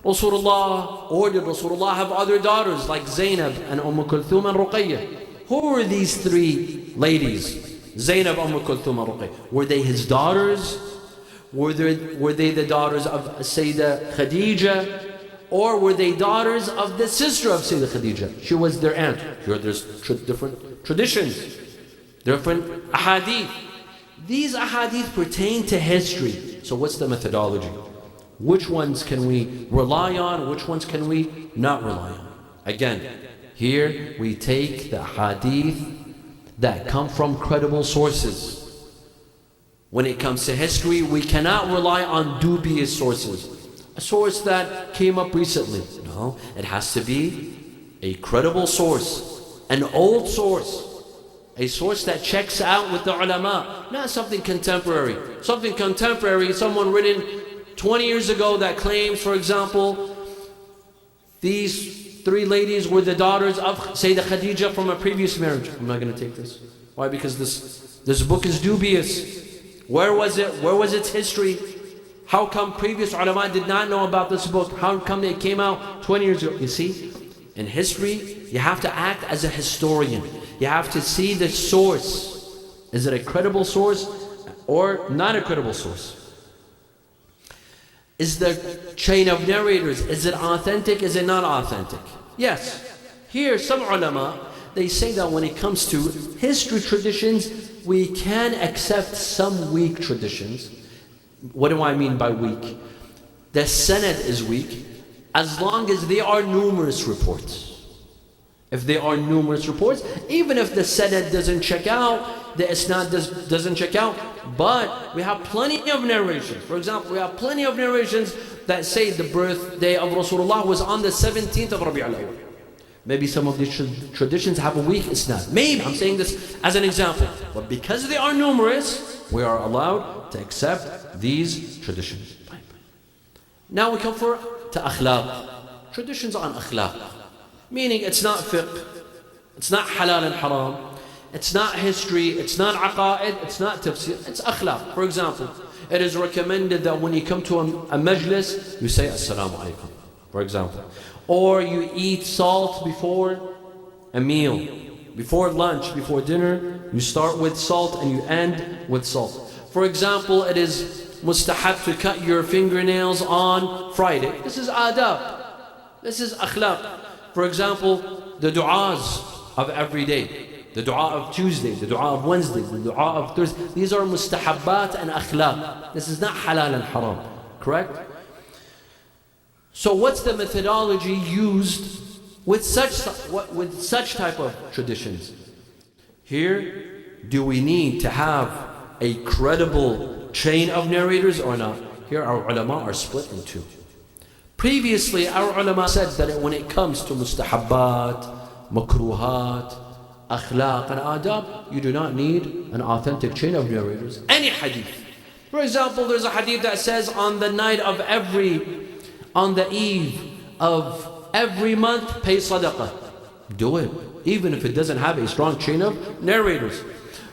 E: Rasulullah, or did Rasulullah have other daughters like Zainab and Kulthum and Ruqayyah? Who were these 3 ladies? Zainab, Kulthum and Ruqayyah. Were they his daughters? Were they the daughters of Sayyidah Khadija? Or were they daughters of the sister of Sayyidah Khadija? She was their aunt. Here there's different traditions, different ahadith. These ahadith pertain to history. So what's the methodology? Which ones can we rely on? Which ones can we not rely on? Again, here we take the hadith that come from credible sources. When it comes to history, we cannot rely on dubious sources. A source that came up recently. No, it has to be a credible source, an old source, a source that checks out with the ulama, not something contemporary. Something contemporary, someone written 20 years ago that claims, for example, these 3 ladies were the daughters of Sayyidah Khadija from a previous marriage. I'm not going to take this. Why? Because this book is dubious. Where was it? Where was its history? How come previous ulama did not know about this book? How come it came out 20 years ago? You see, in history, you have to act as a historian. You have to see the source. Is it a credible source? or not a credible source? Is the chain of narrators, is it authentic, is it not authentic? Yes. Here, some ulama, they say that when it comes to history traditions, we can accept some weak traditions. What do I mean by weak? The sanad is weak, as long as there are numerous reports. If there are numerous reports, even if the sanad doesn't check out, the isnad doesn't check out, but we have plenty of narrations. For example, we have plenty of narrations that say the birthday of Rasulullah was on the 17th of Rabi' al-Awwal. Maybe some of these traditions have a weak isnad. Maybe, I'm saying this as an example. But because they are numerous, we are allowed to accept these traditions. Now we come to akhlaq. Traditions on akhlaq. Meaning it's not fiqh, it's not halal and haram, it's not history, it's not aqa'id, it's not tafsir, it's akhlaq. For example, it is recommended that when you come to a majlis, you say assalamu alaikum, for example. Or you eat salt before a meal. Before lunch, before dinner, you start with salt and you end with salt. For example, it is mustahab to cut your fingernails on Friday. This is adab. This is akhlaq. For example, the du'as of every day, the du'a of Tuesday, the du'a of Wednesday, the du'a of Thursday, these are mustahabbat and akhlaq. This is not halal and haram, correct? So what's the methodology used with such type of traditions? Here, do we need to have a credible chain of narrators or not? Here our ulama are split in two. Previously, our ulama said that when it comes to mustahabbat, makruhat, akhlaq and adab, you do not need an authentic chain of narrators. Any hadith. For example, there's a hadith that says on the eve of every month, pay sadaqah. Do it, even if it doesn't have a strong chain of narrators.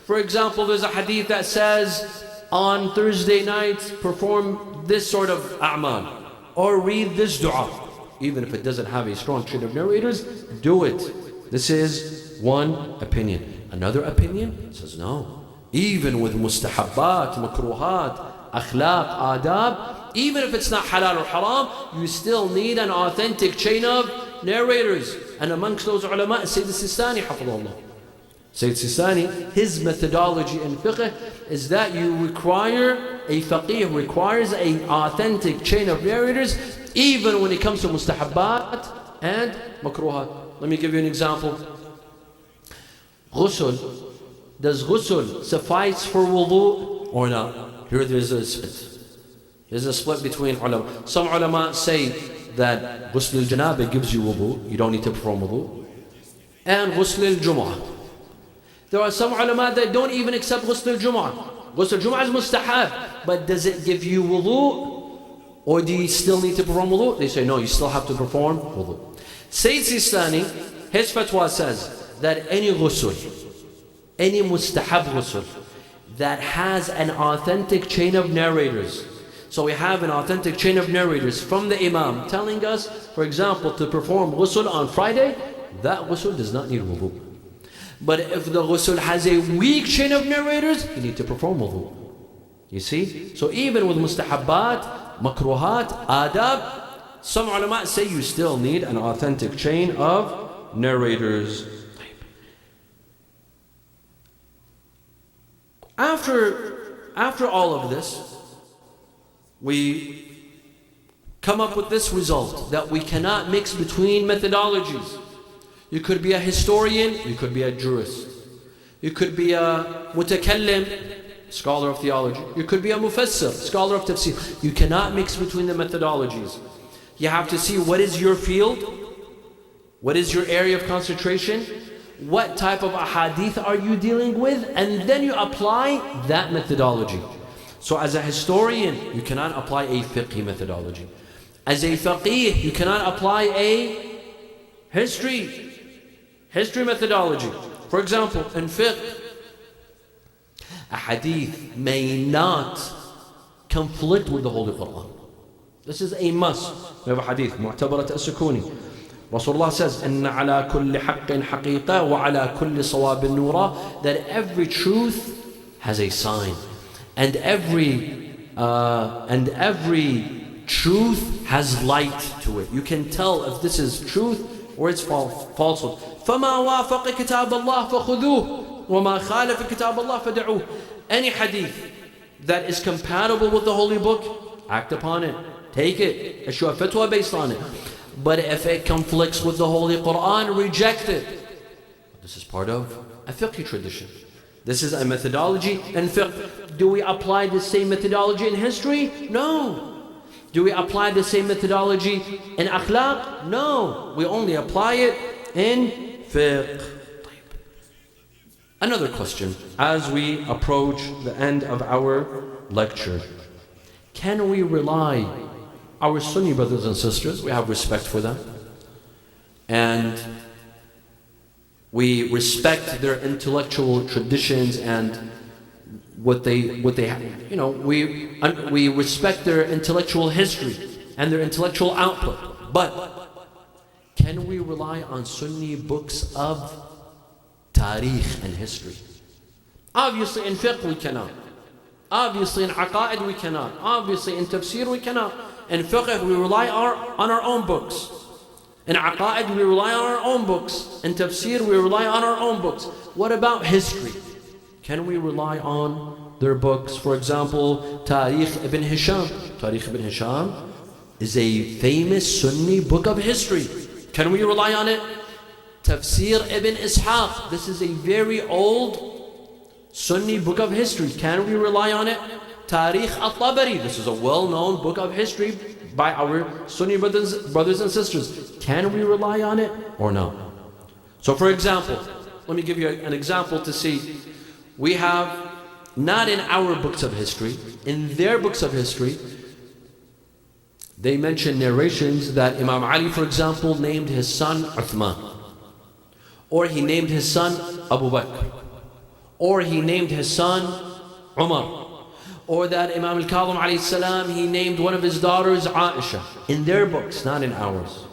E: For example, there's a hadith that says on Thursday nights, perform this sort of a'mal. Or read this dua. Even if it doesn't have a strong chain of narrators, do it. This is one opinion. Another opinion says no. Even with mustahabbat, makruhat, akhlaq, adab, even if it's not halal or haram, you still need an authentic chain of narrators. And amongst those ulama, Sayyid Sistani, hafidhullah. Sayyid Sistani, his methodology in fiqh is that you require, a faqih requires an authentic chain of narrators, even when it comes to mustahabbat and makruhat. Let me give you an example. Ghusl. Does ghusl suffice for wudu or not? Here there's a split. There's a split between ulama. Some ulama say that ghusl al-janabah gives you wudu. You don't need to perform wudu. And ghusl al-jumu'ah. There are some ulama that don't even accept ghusl al-jumu'ah. Ghusl al-jumu'ah is mustahab, but does it give you wudu? Or do you still need to perform wudu? They say no, you still have to perform wudu. Sayyid Sistani, his fatwa says that any ghusl, any mustahab ghusl that has an authentic chain of narrators. So we have an authentic chain of narrators from the imam telling us, for example, to perform ghusl on Friday, that ghusl does not need wudu. But if the ghusl has a weak chain of narrators, you need to perform wudu. You see? So even with mustahabbat, makruhat, adab, some ulama say you still need an authentic chain of narrators. After all of this, we come up with this result, that we cannot mix between methodologies. You could be a historian, you could be a jurist. You could be a mutakallim, scholar of theology. You could be a mufassir, scholar of tafsir. You cannot mix between the methodologies. You have to see what is your field, what is your area of concentration, what type of ahadith are you dealing with, and then you apply that methodology. So as a historian, you cannot apply a fiqh methodology. As a faqih, you cannot apply a history methodology. For example, in fiqh, a hadith may not conflict with the Holy Quran. This is a must. We have a hadith, Mu'tabarat as-Sukuni. Rasulullah says, إِنَّ عَلَى كُلِّ حَقٍّ حَقِيقَةٍ وَعَلَى كُلِّ صَوَابٍ نُورًا, that every truth has a sign. And every truth has light to it. You can tell if this is truth or it's falsehood. فَمَا وَافَقَ كِتَابَ اللَّهِ فَخُذُوهُ وَمَا خَالَفَ كِتَابَ اللَّهِ فَدَعُوهُ. Any hadith that is compatible with the Holy Book, act upon it. Take it. Issue a fatwa based on it. But if it conflicts with the Holy Quran, reject it. This is part of a fiqh tradition. This is a methodology in fiqh. Do we apply the same methodology in history? No. Do we apply the same methodology in akhlaq? No. We only apply it in fiqh. Another question as we approach the end of our lecture. Can we rely our Sunni brothers and sisters? We have respect for them. And we respect their intellectual traditions and what they have. You know, we respect their intellectual history and their intellectual output. But can we rely on Sunni books of tarikh and history? Obviously in fiqh we cannot. Obviously in aqa'id we cannot. Obviously in tafsir we cannot. In fiqh we rely on our own books. In aqa'id we rely on our own books. In tafsir we rely on our own books. What about history? Can we rely on their books? For example, Tarikh ibn Hisham. Tarikh ibn Hisham is a famous Sunni book of history. Can we rely on it? Tafsir ibn Ishaq. This is a very old Sunni book of history. Can we rely on it? Tarikh al-Tabari. This is a well-known book of history by our Sunni brothers and sisters. Can we rely on it or not? So for example, let me give you an example to see. We have, not in our books of history, in their books of history, they mention narrations that Imam Ali, for example, named his son Uthman. Or he named his son Abu Bakr. Or he named his son Umar. Or that Imam al-Kadhim alayhi salam, he named one of his daughters Aisha. In their books, not in ours.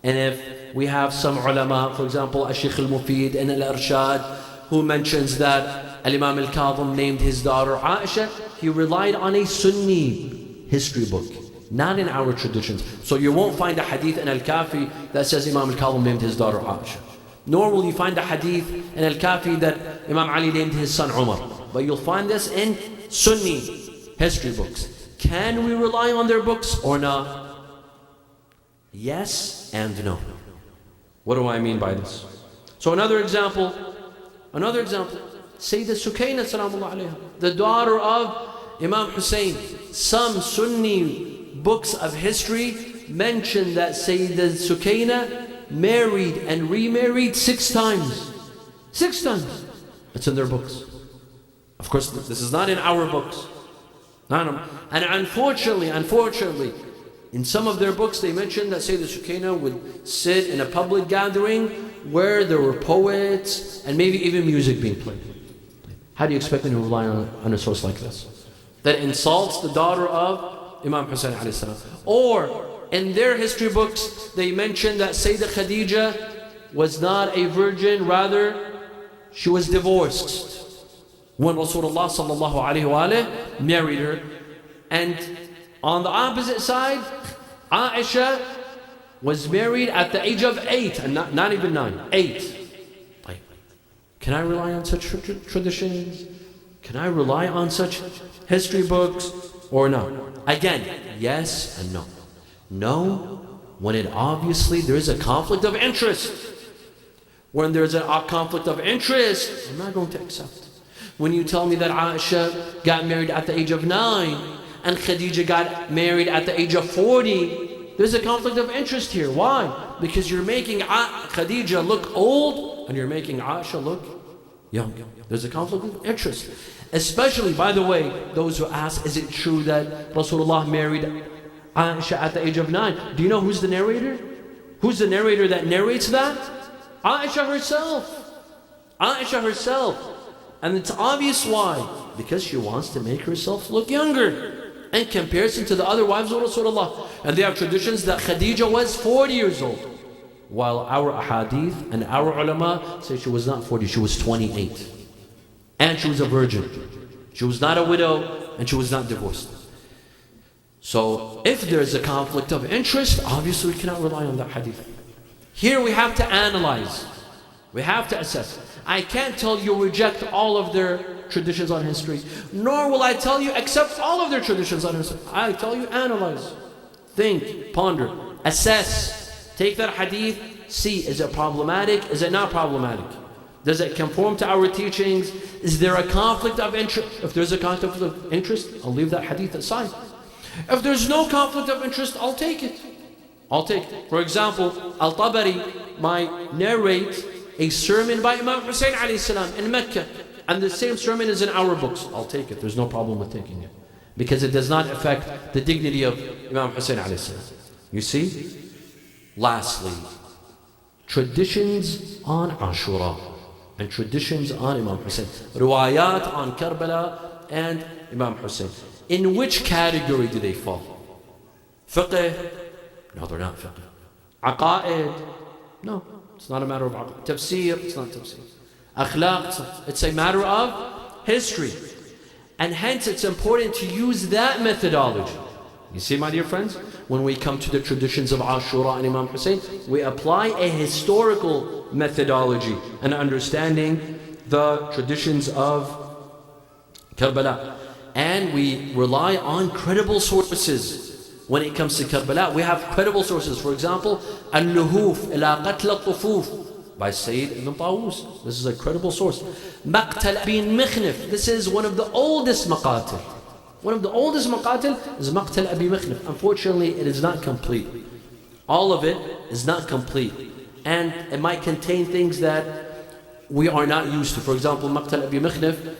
E: And if we have some ulama, for example, Shaykh al-Mufid and al-Irshad, who mentions that Imam al-Kadhim named his daughter Aisha, he relied on a Sunni history book, not in our traditions. So you won't find a hadith in Al-Kafi that says Imam al-Kadhim named his daughter Aisha. Nor will you find a hadith in Al-Kafi that Imam Ali named his son Umar. But you'll find this in Sunni history books. Can we rely on their books or not? Yes and no. What do I mean by this? So another example, Sayyidah Sukaina salamullah alayha, the daughter of Imam Hussein. Some Sunni books of history mention that Sayyidah Sukaina married and remarried 6 times. 6 times. It's in their books. Of course, this is not in our books. And unfortunately, in some of their books they mention that Sayyidah Sukaina would sit in a public gathering where there were poets and maybe even music being played. How do you expect me to rely on a source like this? That insults the daughter of Imam Hussein alayhi salam. Or in their history books, they mention that Sayyidah Khadija was not a virgin, rather she was divorced when Rasulullah sallallahu alayhi wa married her. And on the opposite side, Aisha was married at the age of 8, and not even 9, 8. Can I rely on such traditions? Can I rely on such history books or not? Again, yes and no. No, when it obviously there is a conflict of interest. When there's a conflict of interest, I'm not going to accept. When you tell me that Aisha got married at the age of 9 and Khadija got married at the age of 40, there's a conflict of interest here. Why? Because you're making Khadija look old and you're making Aisha look young. There's a conflict of interest. Especially, by the way, those who ask, is it true that Rasulullah married Aisha at the age of 9? Do you know who's the narrator? Who's the narrator that narrates that? Aisha herself. Aisha herself. And it's obvious why. Because she wants to make herself look younger in comparison to the other wives of Rasulullah. And they have traditions that Khadija was 40 years old. While our ahadith and our ulama say she was not 40, she was 28. And she was a virgin. She was not a widow and she was not divorced. So if there's a conflict of interest, obviously we cannot rely on that hadith. Here we have to analyze. We have to assess. I can't tell you reject all of their traditions on history, nor will I tell you accept all of their traditions on history. I tell you analyze, think, ponder, assess. Take that hadith, see, is it problematic? Is it not problematic? Does it conform to our teachings? Is there a conflict of interest? If there's a conflict of interest, I'll leave that hadith aside. If there's no conflict of interest, I'll take it. I'll take it. For example, Al-Tabari might narrate a sermon by Imam Hussein alayhi salam in Mecca, and the same sermon is in our books. I'll take it. There's no problem with taking it, because it does not affect the dignity of Imam Hussein alayhi salam. You see? Lastly, traditions on Ashura and traditions on Imam Hussein. Riwayat on Karbala and Imam Hussein. In which category do they fall? Fiqh? No, they're not fiqh. Aqa'id? No, it's not a matter of aqa'id. Tafsir? It's not tafsir. Akhlaq? It's a matter of history. And hence it's important to use that methodology. You see, my dear friends, when we come to the traditions of Ashura and Imam Hussein, we apply a historical methodology and understanding the traditions of Karbala. And we rely on credible sources. When it comes to Karbala, we have credible sources. For example, Al-Luhuf ila Qatl al-Tufuf by Sayyid ibn Tawus. This is a credible source. Maqtal bin Mikhnif. This is one of the oldest maqatil. One of the oldest maqatil is Maqtal Abi Mikhnif. Unfortunately, it is not complete. All of it is not complete. And it might contain things that we are not used to. For example, Maqtal Abi Mikhnif,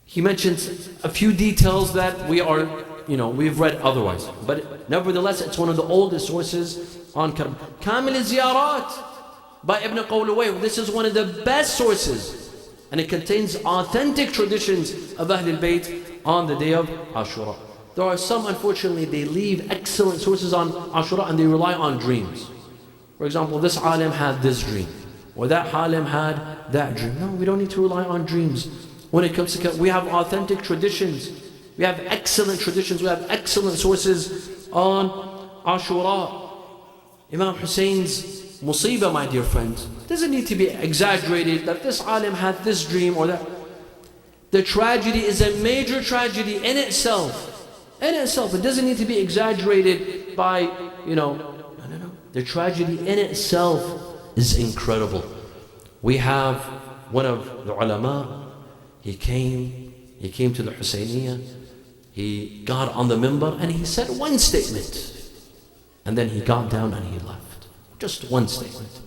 E: he mentions a few details that we've read otherwise. But nevertheless, it's one of the oldest sources on Karbala. Kamil al-Ziyarat by Ibn Qawlawayh. This is one of the best sources. And it contains authentic traditions of Ahlul Bayt on the day of Ashura. There are some, unfortunately, they leave excellent sources on Ashura and they rely on dreams. For example, this alim had this dream, or that alim had that dream. No, we don't need to rely on dreams. When it comes to, we have authentic traditions. We have excellent traditions. We have excellent sources on Ashura. Imam Hussein's musibah, my dear friends, doesn't need to be exaggerated that this alim had this dream or that. The tragedy is a major tragedy in itself. In itself, it doesn't need to be exaggerated by, no. The tragedy in itself is incredible. We have one of the ulama. He came to the Husayniyah. He got on the minbar and he said one statement. And then he got down and he left. Just one statement.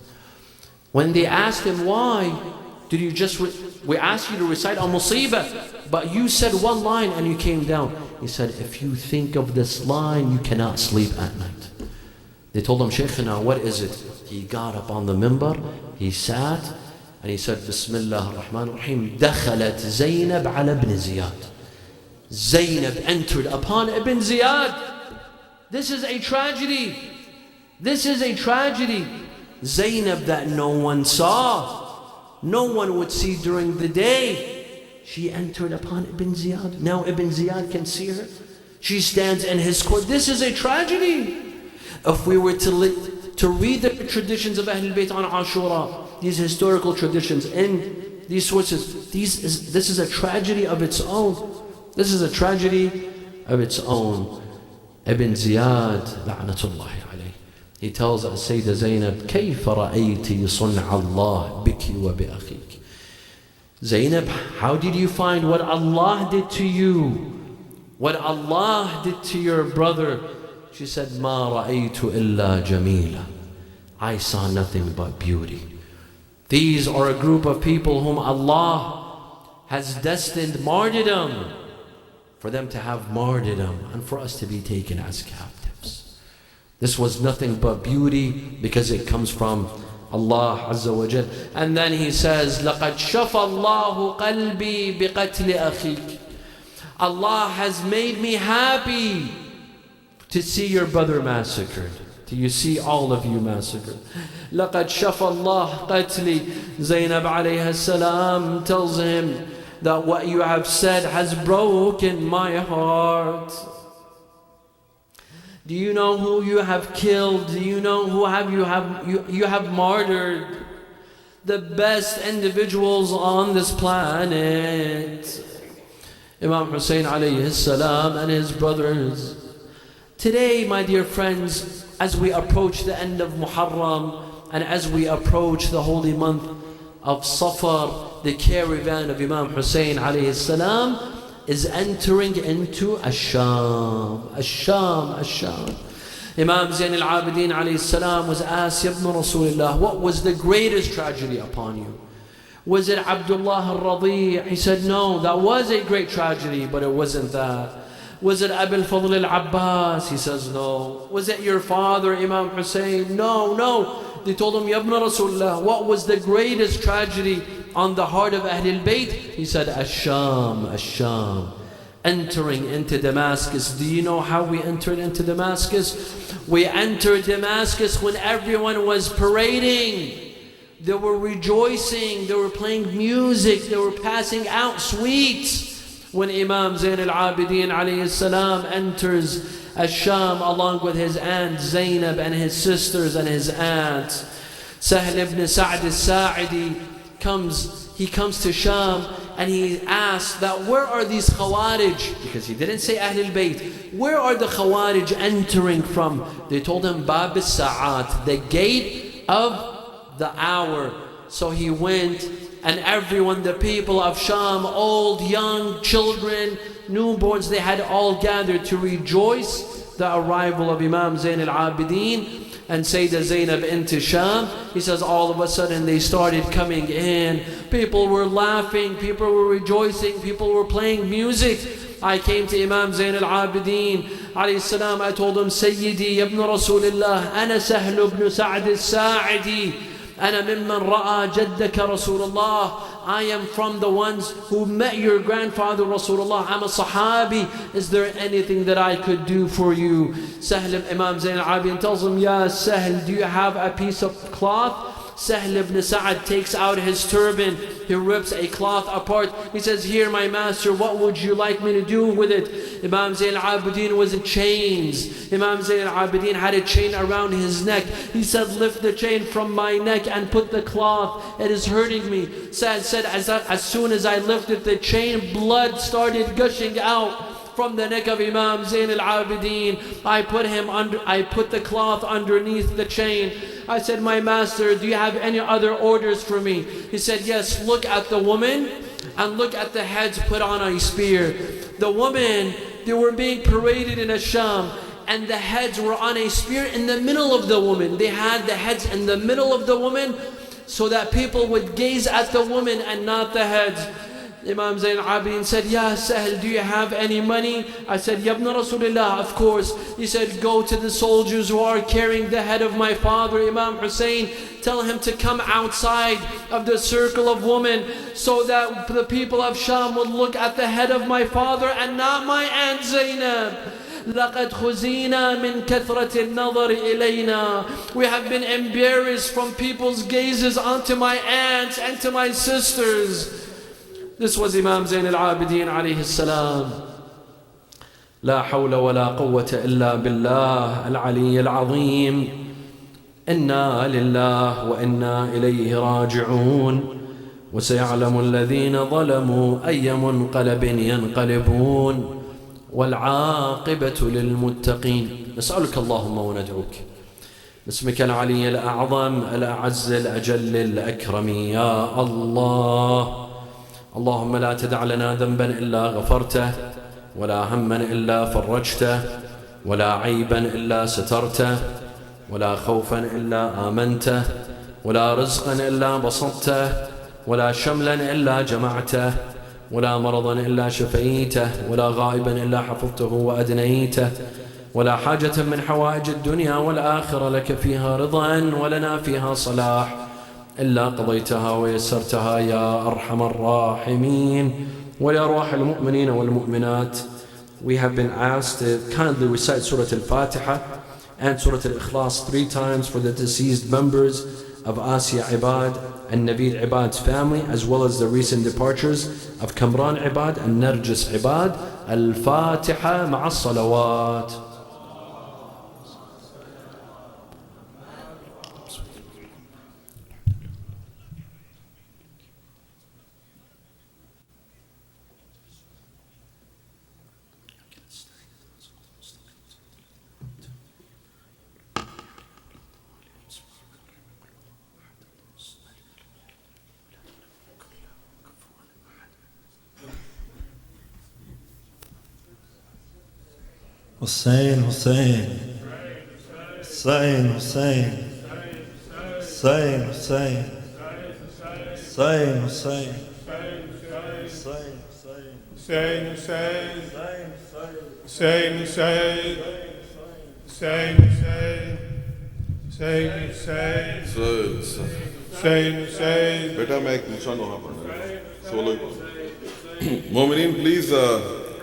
E: When they asked him, why did you we asked you to recite al-Musibah, but you said one line and you came down. He said, if you think of this line, you cannot sleep at night. They told him, Shaykhina, what is it? He got up on the minbar, he sat, and he said, Bismillah ar-Rahman ar-Rahim, Dakhalat Zaynab ala ibn Ziyad. Zaynab entered upon Ibn Ziyad. This is a tragedy. This is a tragedy. Zaynab that no one saw, no one would see during the day. She entered upon Ibn Ziyad. Now Ibn Ziyad can see her. She stands in his court. This is a tragedy. If we were to read the traditions of Ahlul Bayt on Ashura, these historical traditions in these sources, this is a tragedy of its own. This is a tragedy of its own. Ibn Ziyad, la'natullahi alayh, he tells Sayyidah Zaynab, كيف رأيتي صنع الله بك وبأخيك. Zaynab, how did you find what Allah did to you? What Allah did to your brother? She said, ما رأيت إلا جميلة. I saw nothing but beauty. These are a group of people whom Allah has destined martyrdom, for them to have martyrdom and for us to be taken as captives. This was nothing but beauty because it comes from Allah Azza wa Jal. And then he says, لَقَدْ شَفَى اللَّهُ قَلْبِي بِقَتْلِ أَخِيكِ. Allah has made me happy to see your brother massacred. Do you see all of you massacred? لَقَدْ شَفَى اللَّهُ قَتْلِي. Zaynab alayhi salam tells him that what you have said has broken my heart. Do you know who you have killed? Do you know who you have martyred? The best individuals on this planet. Imam Hussein alayhi salam and his brothers. Today, my dear friends, as we approach the end of Muharram and as we approach the holy month of Safar, the caravan of Imam Hussein alayhi salam is entering into Ash-Sham. Imam Zain al-Abidin alayhi salam was asked, Ya ibn Rasulullah, what was the greatest tragedy upon you? Was it Abdullah al-Radi'? He said, no, that was a great tragedy, but it wasn't that. Was it Abu al-Fadl al-Abbas? He says, no. Was it your father, Imam Hussein? No. They told him, Ya ibn Rasulullah, what was the greatest tragedy on the heart of Ahlul Bayt? He said, Ash-Sham. Entering into Damascus. Do you know how we entered into Damascus? We entered Damascus when everyone was parading. They were rejoicing, they were playing music, they were passing out sweets. When Imam Zain al-Abidin alayhi salam enters Ash-Sham along with his aunt Zainab and his sisters and his aunt, Sahl ibn Sa'd al-Sa'idi comes to Sham and he asks that where are these Khawarij? Because he didn't say Ahlul Bayt. Where are the Khawarij entering from? They told him Bab al-Sa'at, the gate of the hour. So he went and everyone, the people of Sham, old, young, children, newborns, they had all gathered to rejoice the arrival of Imam Zain al-Abidin and Sayyidah Zainab into Sham. He says all of a sudden they started coming in. People were laughing, people were rejoicing, people were playing music. I came to Imam Zain al-Abidin alayhi salam. I told him, Sayyidi ibn Rasulullah, Ana Sahl ibn Sa'd al-Sa'idi, Ana mimman ra'a jaddaka Rasulullah. I am from the ones who met your grandfather Rasulullah. I'm a Sahabi. Is there anything that I could do for you? Imam Zain al-Abidin tells him, Ya Sahl, do you have a piece of cloth? Sahl ibn Sa'ad takes out his turban. He rips a cloth apart. He says, here my master, what would you like me to do with it? Imam Zain al-Abidin was in chains. Imam Zain al-Abidin had a chain around his neck. He said, lift the chain from my neck and put the cloth. It is hurting me. Sa'ad said, as soon as I lifted the chain, blood started gushing out from the neck of Imam Zain al-Abidin. I put the cloth underneath the chain. I said, my master, do you have any other orders for me? He said, yes, look at the woman and look at the heads put on a spear. The woman, they were being paraded in Ash-Sham and the heads were on a spear in the middle of the woman. They had the heads in the middle of the woman so that people would gaze at the woman and not the heads. Imam Zain al-Abidin said, Ya Sahl, do you have any money? I said, Ya ibn Rasulullah, of course. He said, go to the soldiers who are carrying the head of my father, Imam Hussein. Tell him to come outside of the circle of women so that the people of Sham would look at the head of my father and not my aunt Zainab. لَقَدْ خُزِينَا مِنْ كَثْرَةِ النَّظَرِ إِلَيْنَا. We have been embarrassed from people's gazes onto my aunts and to my sisters. This was Imam Zain al-Abidin alayhi salam. لا حول ولا قوة إلا بالله العلي العظيم. إنا لله وإنا إليه راجعون. وسيعلم الذين ظلموا أي منقلب ينقلبون. والعاقبة للمتقين. نسألك اللهم وندعوك باسمك العلي الأعظم الأعز الأجل الأكرم يا الله. اللهم لا تدع لنا ذنبا إلا غفرته ولا هما إلا فرجته ولا عيبا إلا سترته ولا خوفا إلا آمنته ولا رزقا إلا بسطته ولا شملا إلا جمعته ولا مرضا إلا شفيته ولا غائبا إلا حفظته وأدنيته ولا حاجة من حوائج الدنيا والآخرة لك فيها رضا ولنا فيها صلاح إلا قضيتها ويسرتها يا أرحم الراحمين. ولأرواح المؤمنين والمؤمنات. We have been asked to kindly recite Surah Al-Fatiha and Surah Al-Ikhlas 3 times for the deceased members of Asiya Ibad and Nabil Ibad's family, as well as the recent departures of Kamran Ibad and Narjis Ibad. Al-Fatiha ma'a salawat.
D: Hussein, Hussein, Hussein, Hussein, Hussein, Hussein, Hussein, Hussein,
F: Hussein, Hussein, Hussein, Hussein, Hussein, Hussein, Hussein, Hussein.
G: बेटा मैं एक निशान वहाँ पढ़ना है solo ही पढ़ना मोमिनीन please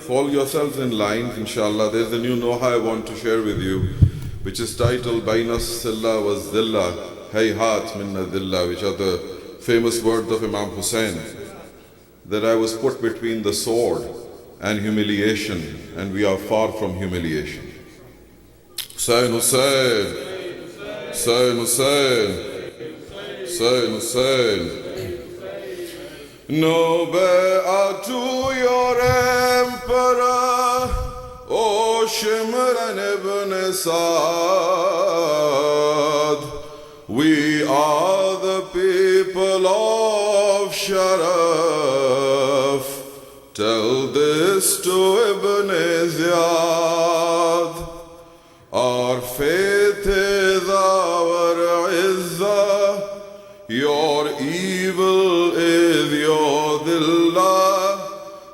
G: fall yourselves in line inshallah. There's a new noha I want to share with you which is titled Baina Silla wa Zilla Hayhat Minna Dilla, which are the famous words of Imam Hussein, that I was put between the sword and humiliation, and we are far from humiliation. Hussein, Hussein, Hussein, Hussein, Hussein, Hussein. No be'ah to your emperor, O Shimran ibn Saad. We are the people of Sharaf. Tell this to Ibn Ziyad. Our faith is our izzah, your evil is your dhillah.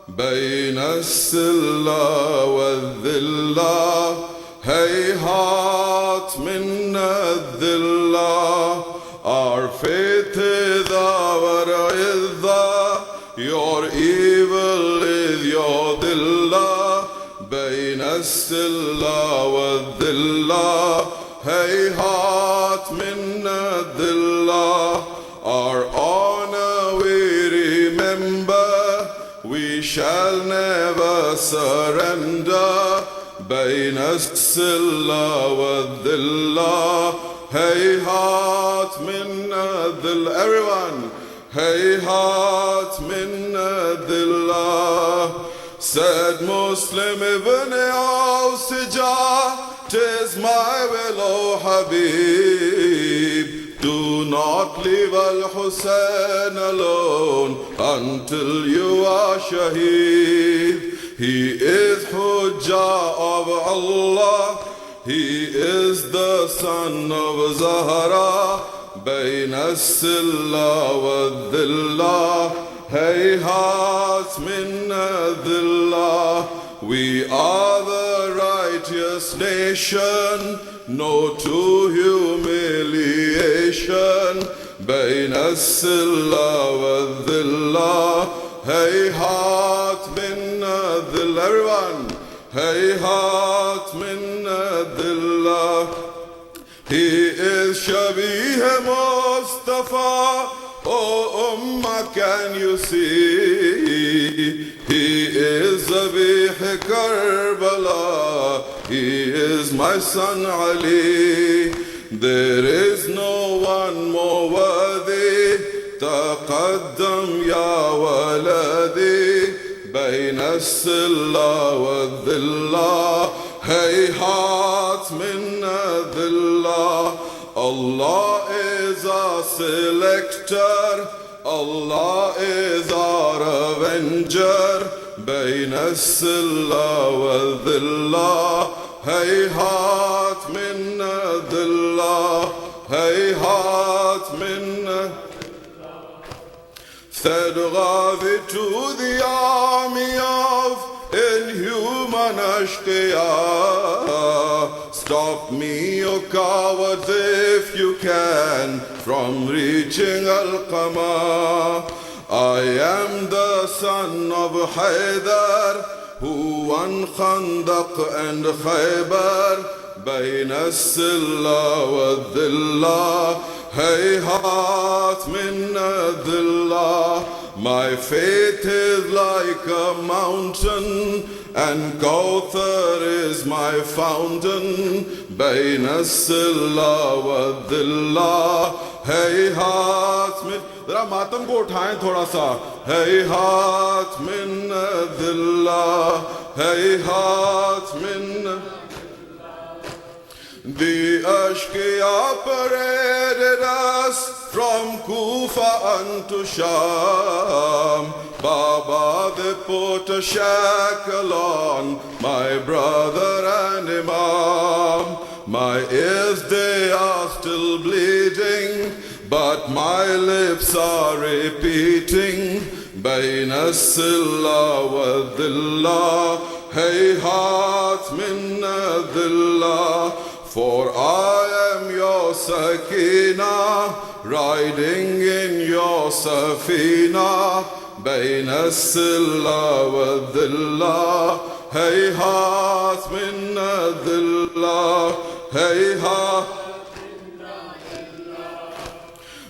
G: Bayna as-silla wal-dhillah, hayhat minna dhillah. Our faith is our izzah, your evil is your dhillah. Bayna as-silla wal-dhillah, hayhat minna dhillah. Our honor we remember, we shall never surrender. Bayna as-silla wal-dhillah, hayhat minna dhillah. Everyone, hayhat minna dhillah. Said Muslim ibn Awsijah, 'tis my will, O Habib, do not leave Al-Hussein alone until you are Shaheed. He is Hujjah of Allah, he is the son of Zahra. Bayna as-silla wal-dhillah, hayhat minna dhillah. We are the righteous nation, no to humiliation. Bayna as-silla wal-dhillah, hayhat minna dhillah. Everyone, hayhat minna dhillah. He is Shabih Mustafa, oh Ummah, can you see? He is Zabih Karbala, he is my son Ali. There is no one more worthy, taqaddam ya waladi. Bayna as-silla wal-dhillah, hayhat minna dhillah. Allah is our selector, Allah is our avenger. Bayna as-silla wal-dhillah, hayhat minna dhillah, hayhat minna. Said Ghazi to the army of inhuman ashqiya, stop me, you cowards, if you can, from reaching Al-Qama. I am the son of Haydar, who won Khandaq and Khaybar. Bayna as-silla wal-dhillah, Hayhat min dhillah. My faith is like a mountain, and Kauthar is my fountain. Baina silla wa dhillah. Hayhat min. Zara matam ko uthaएं thoda sa. Hayhat min dhillah. Hayhat min. The Ashkiya paraded us from Kufa unto Sham. Baba, they put a shackle on my brother and Imam. My ears, they are still bleeding, but my lips are repeating. Baina silla wa dhillah. Hayhat min dhillah. For I am your Sakina, riding in your Safina. Baina silla wa dhillah. Hayhat min dhillah. Hayhat.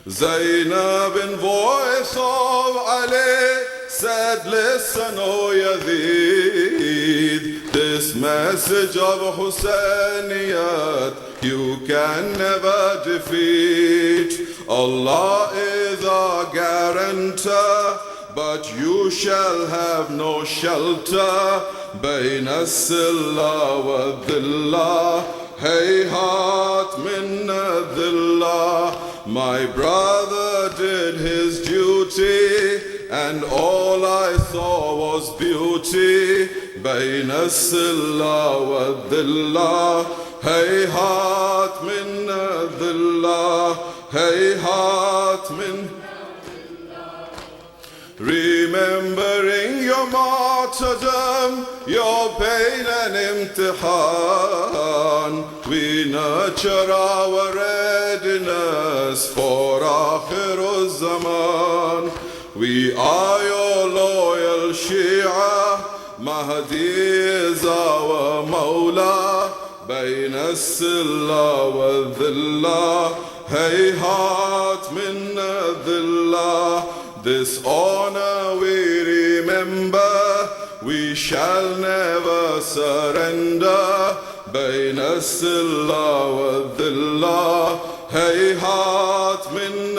G: Zainab, in voice of Ali, said, listen, O Yazid, this message of Husainiyat you can never defeat. Allah is our guarantor, but you shall have no shelter. Baina silla wa dhillah. Hayhat min dhillah. My brother did his duty, and all I saw was beauty. Baina silla wa dhillah. Hayhat min dhillah. Hayhat min. Remembering your martyrdom, your pain and imtihan, we nurture our readiness for Akhirul Zaman. We are your loyal Shia, Mahdi is our Mawla. Baina silla wa dhillah. Hayhat min dhillah. This honor we remember, we shall never surrender. Baina silla wa dhillah. Hayhat min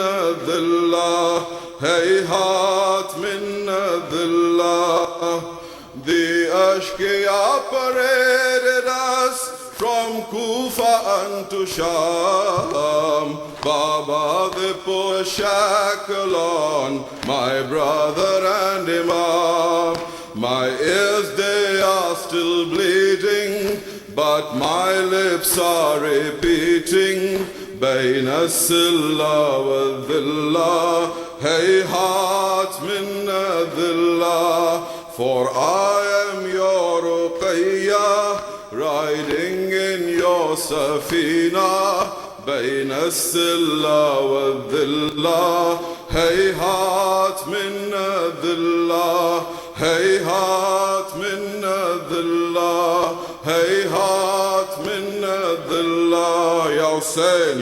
G: dhillah. Hayhat min dhillah. The Ashkiya paraded us from Kufa unto Sham. Baba, they put a shackle on my brother and Imam. My ears, they are still bleeding, but my lips are repeating. Baina silla wa dhillah. Hayhat min dhillah. For I am your Ruqayya, riding in your Safina. Baina silla wa dhillah. Hayhat min dhillah. Hayhat min dhillah. Hayhat min dhillah. Ya Hussein,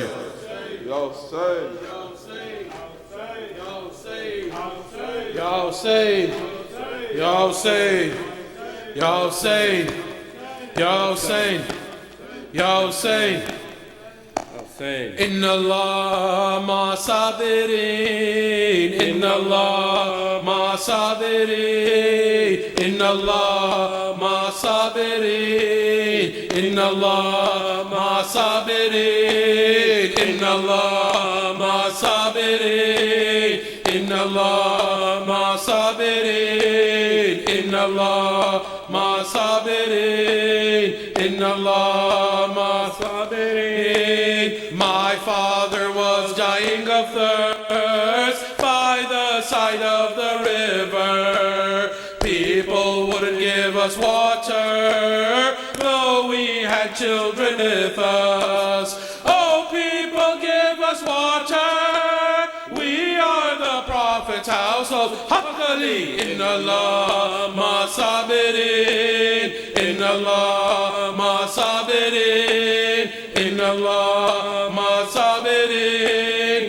G: Ya Hussein,
F: Ya Hussein, Ya Hussein, Ya Hussein, Ya Hussein, Ya Hussein. Inna Allah ma sabirin, Inna Allah ma sabirin, Inna Allah ma sabirin, Inna Allah ma sabirin, Inna Allah ma sabirin, Inna Allah ma sabirin, Inna Allah ma sabirin, Inna Allah ma sabirin. My father was dying of thirst by the side of the river. People wouldn't give us water, though we had children with us. Oh, people give us water. We are the Prophet's household. Haqqali, Inna Allah ma sabirin, Inna Allah ma sabirin, Inna Allah ma sabirin,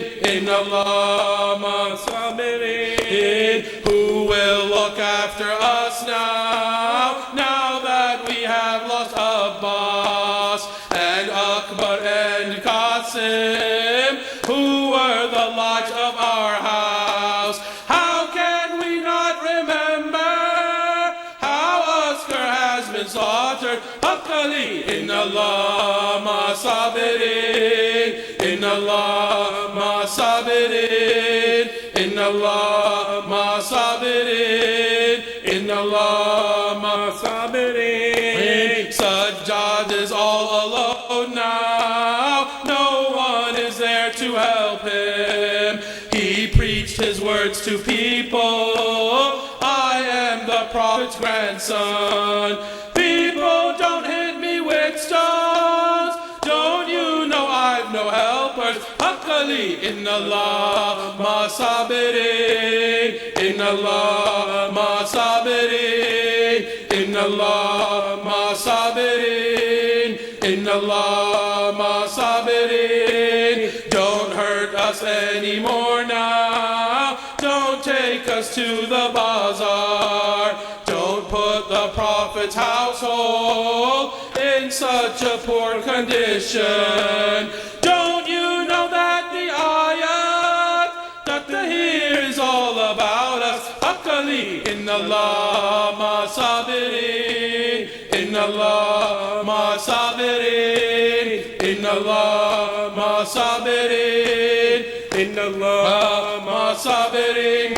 F: Allah ma sabirin. Who will look after us now that we have lost Abbas and Akbar and Qasim, who were the light of our house? How can we not remember how Askar has been slaughtered? Haqqali, inna Allah ma sabirin, inna Allah ma sabirin, inna Allah ma sabirin, inna Allah ma sabirin. Sajjad is all alone now, no one is there to help him. He preached his words to people, I am the Prophet's grandson. People, don't hit me with stones, don't you know I've no helpers? Haqqali, inna Allah ma sabirin, inna Allah ma sabirin, inna Allah ma sabirin, inna Allah ma sabirin. Don't hurt us anymore now, don't take us to the bazaar, don't put the Prophet's household in such a poor condition. Don't you know that the ayat that here is all about us? Haqqali, inna Allah ma sabirin, inna Allah ma sabirin, inna Allah ma sabirin, inna Allah ma sabirin,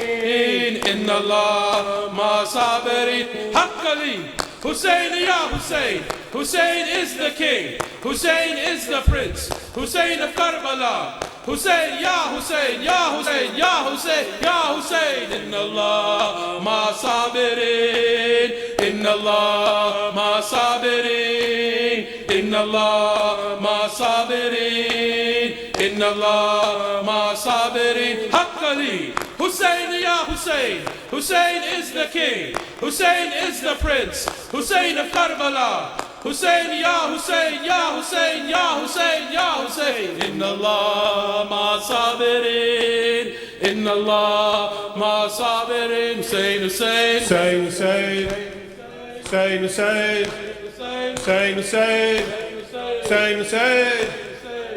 F: inna Allah ma sabirin. Haqqali, Hussein ya Hussein, Hussein is the king, Hussein is the prince, Hussein of Karbala, Hussein ya Hussein, ya Hussein, ya Hussein, ya Hussein. Inna Allah ma sabirin, inna Allah ma sabirin, inna Allah ma sabirin, inna Allah ma sabirin. Haqqali, Hussein ya Hussein, Hussein is the king, Hussein is the prince, Hussein of Karbala, Hussein ya Hussein, ya Hussein, ya Hussein, ya Hussein. Inna Allah ma sabirin, inna Allah ma sabirin. Hussein, Hussein,
H: Hussein, Hussein, Hussein, Hussein, Hussein, Hussein, Hussein, Hussein,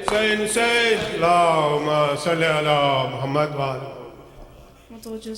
H: Hussein, Hussein. Allahumma salli ala Muhammad wa ala.
C: متوجه